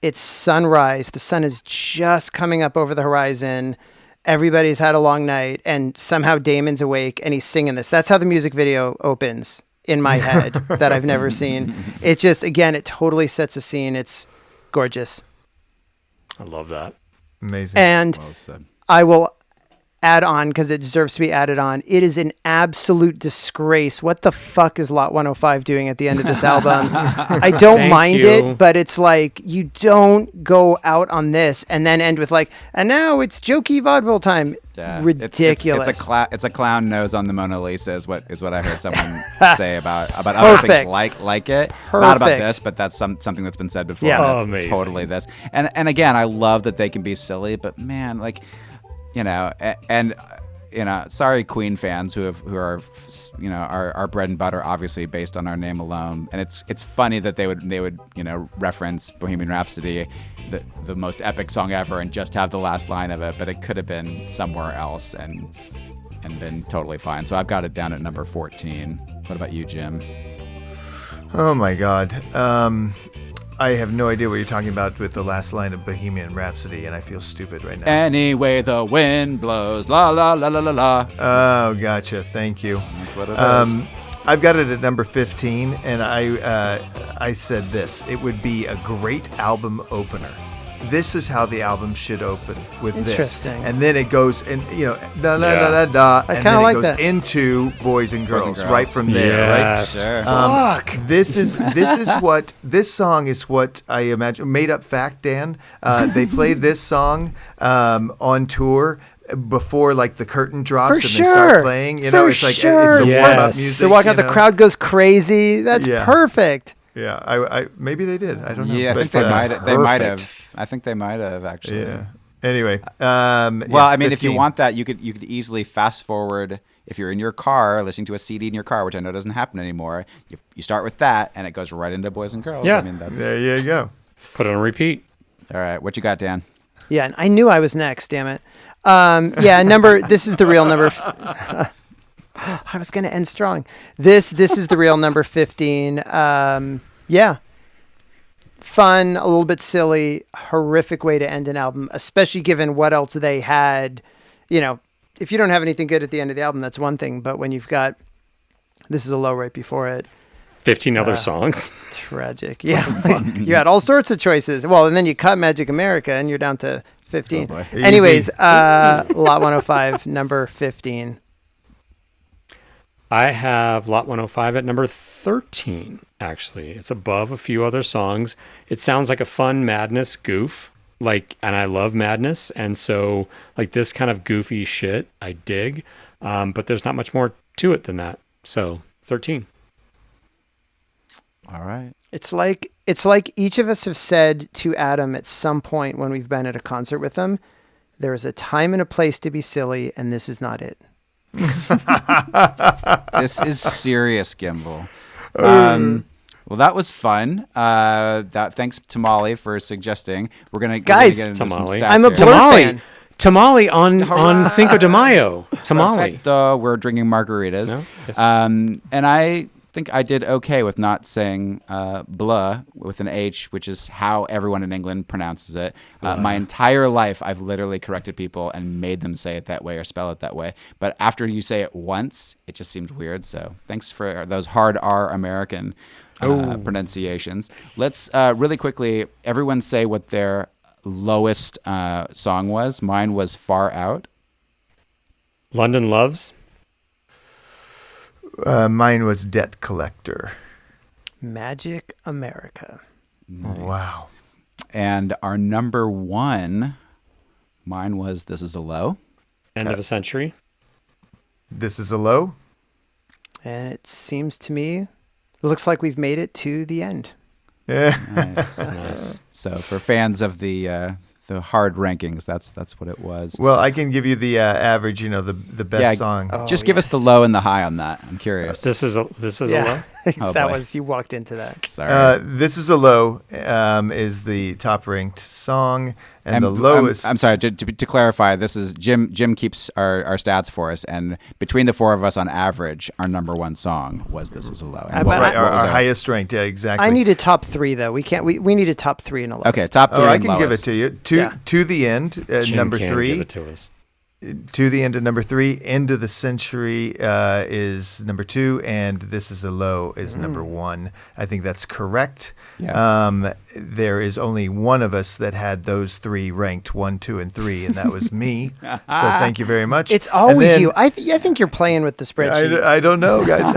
It's sunrise. The sun is just coming up over the horizon. Everybody's had a long night, and somehow Damon's awake and he's singing this. That's how the music video opens in my head that I've never seen. It just, again, it totally sets a scene. It's gorgeous. I love that. Amazing. And Well said. I will add on, because it deserves to be added on. It is an absolute disgrace. What the fuck is Lot 105 doing at the end of this album? I don't Thank mind you. it, but it's like, you don't go out on this and then end with like, and now it's jokey vaudeville time. Yeah. Ridiculous. It's a clown nose on the Mona Lisa is what I heard someone say about other things Perfect. like it. Not about Perfect. this, but that's something that's been said before. Yeah. and Oh, it's amazing. totally this. And again, I love that they can be silly, but man, like, you know, and you know, sorry, Queen fans who are, you know, our bread and butter, obviously based on our name alone. And it's funny that they would you know, reference Bohemian Rhapsody, the most epic song ever, and just have the last line of it, but it could have been somewhere else and been totally fine. So I've got it down at number 14. What about you, Jim? Oh my God. I have no idea what you're talking about with the last line of Bohemian Rhapsody, and I feel stupid right now. Anyway, the wind blows, la la la la la la. Oh, gotcha. Thank you. That's what it is. I've got it at number 15, and I said this. It would be a great album opener. This is how the album should open, with this. Interesting. And then it goes, and you know, da da Yeah. da da da, I and kinda then it like goes that. into Boys and Girls, Girls. right from there, Yes. Sure. right? This is what this song is. What I imagine. Made up fact, Dan. They play this song on tour before like the curtain drops For and they start sure. playing. You For know, it's like sure. it's the Yes. warm up music. They're walking out, you the know? crowd goes crazy. That's Yeah. perfect. Yeah, I maybe they did. I don't know. Yeah, I But, think they might perfect. have. I think they might have actually. Yeah. Anyway. Well, I mean, if you 15. want that, you could easily fast forward. If you're in your car listening to a CD in your car, which I know doesn't happen anymore, you start with that, and it goes right into Boys and Girls. Yeah. I mean, that's There you go. Put it on repeat. all right. What you got, Dan? Yeah, and I knew I was next, damn it. This is the real number. I was going to end strong. This is the real number 15. Yeah. Fun, a little bit silly, horrific way to end an album, especially given what else they had. You know, if you don't have anything good at the end of the album, that's one thing. But when you've got, this is a low right before it. 15 other songs. Tragic. Yeah. You had all sorts of choices. Well, and then you cut Magic America and you're down to 15. Oh, boy. Anyways, Lot 105, number 15. I have Lot 105 at number 13, actually. It's above a few other songs. It sounds like a fun madness goof, and I love madness. And so, like, this kind of goofy shit, I dig. But there's not much more to it than that. So, 13. All right. It's like each of us have said to Adam at some point when we've been at a concert with him, there is a time and a place to be silly, and this is not it. This is serious, Gimbal. Well, that was fun. Thanks to Molly for suggesting. We're gonna Guys, get into some Tamale. stats I'm a here. Blur fan. Tamale on Cinco de Mayo. Tamale. Perfecto. We're drinking margaritas. No? Yes. And I think I did okay with not saying Bluh with an H, which is how everyone in England pronounces it. My entire life, I've literally corrected people and made them say it that way or spell it that way. But after you say it once, it just seems weird. So thanks for those hard R American pronunciations. Let's really quickly, everyone say what their lowest song was. Mine was Far Out. London Loves. Mine was Debt Collector. Magic America. Nice. Wow. And our number one, mine was This Is a Low. End of a Century. This is a low. And it seems to me, it looks like we've made it to the end. Nice. So for fans of the hard rankings, that's what it was. Well, I can give you the average. The best song. Just give us the low and the high on that. I'm curious. This is a low. Oh, that boy. was, you walked into that. Sorry. This is a low. Is the top ranked song, and the lowest. I'm sorry. To clarify, this is Jim. Jim keeps our stats for us, and between the four of us, on average, our number one song was "This Is a Low." And Our highest ranked. Yeah, exactly. I need a top three though. We can't. We need a top three and a lowest. Okay, top three. I and can give it lowest. to you. To the end, Jim number can 3. Give it to us. To the end of number 3. End of the century is number 2, and This Is a Low is number 1. I think that's correct. Yeah. There is only one of us that had those 3 ranked 1, 2, and 3, and that was me. So thank you very much. It's always you. I think you're playing with the spreadsheet. I don't know, guys.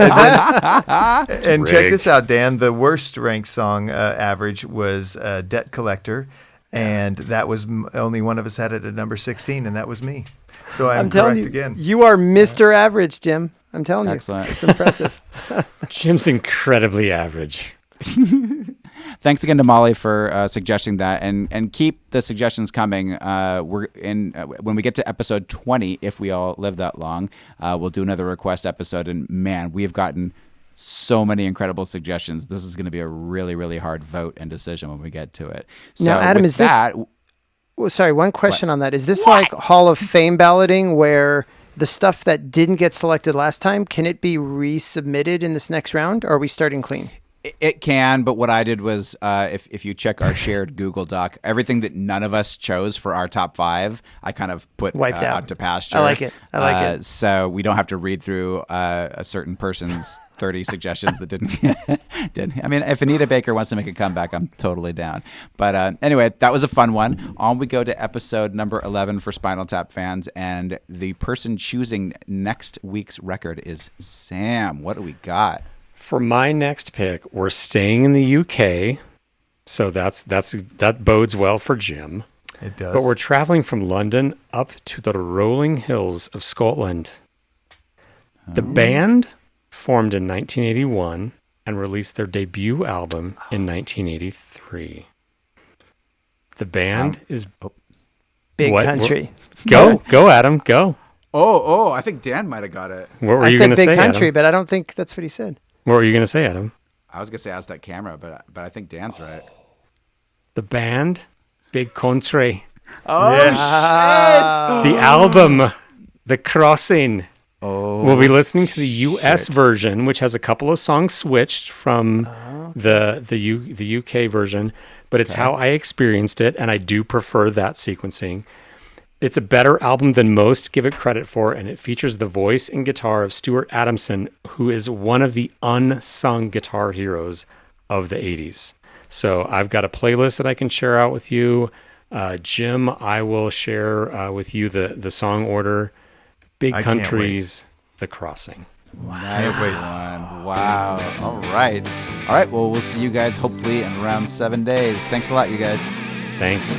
And check this out, Dan. The worst ranked song average was Debt Collector, and that was only one of us had it at number 16, and that was me. So I'm telling correct you, again. you are Mr. Average, Jim. I'm telling Excellent. you. It's impressive. Jim's incredibly average. Thanks again to Molly for suggesting that, and keep the suggestions coming. We're in when we get to episode 20, if we all live that long, we'll do another request episode. And man, we have gotten so many incredible suggestions. This is going to be a really, really hard vote and decision when we get to it. So Now, Adam, with is this? that, Well, sorry, one question on that. Is this like Hall of Fame balloting where the stuff that didn't get selected last time, can it be resubmitted in this next round, or are we starting clean? It can, but what I did was, if you check our shared Google Doc, everything that none of us chose for our top 5, I kind of put Wiped out. out to pasture. I like it. I like it. So we don't have to read through a certain person's 30 suggestions that didn't. I mean, if Anita Baker wants to make a comeback, I'm totally down. But anyway, that was a fun one. On we go to episode number 11 for Spinal Tap fans, and the person choosing next week's record is Sam. What do we got? For my next pick, we're staying in the UK, so that bodes well for Jim. It does. But we're traveling from London up to the rolling hills of Scotland. The band formed in 1981 and released their debut album in 1983. The band is Big What? Country. go Adam, go. Oh, I think Dan might have got it. What were I you said going to Big say, Country, Adam? but I don't think that's what he said. What were you going to say, Adam? I was gonna say Aztec Camera, but I think Dan's right. The band, Big Country. Oh shit! The album, The Crossing. Oh, We'll be listening to the US version, which has a couple of songs switched from the UK version, but it's how I experienced it, and I do prefer that sequencing. It's a better album than most give it credit for, and it features the voice and guitar of Stuart Adamson, who is one of the unsung guitar heroes of the 80s. So I've got a playlist that I can share out with you. Jim, I will share with you the song order. Big I can't Countries, The Crossing. nice one. Wow. All right. Well, we'll see you guys hopefully in around 7 days. Thanks a lot, you guys. Thanks.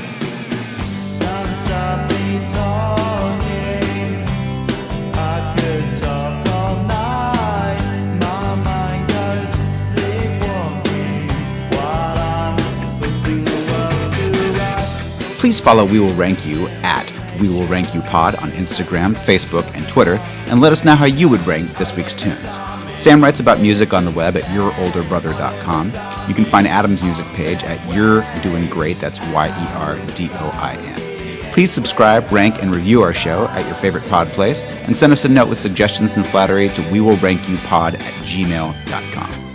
Please follow We Will Rank You at We Will Rank You Pod on Instagram, Facebook, and Twitter, and let us know how you would rank this week's tunes. Sam writes about music on the web at yourolderbrother.com. You can find Adam's music page at You're Doing Great, that's YERDOIN. Please subscribe, rank, and review our show at your favorite pod place, and send us a note with suggestions and flattery to wewillrankyupod@gmail.com.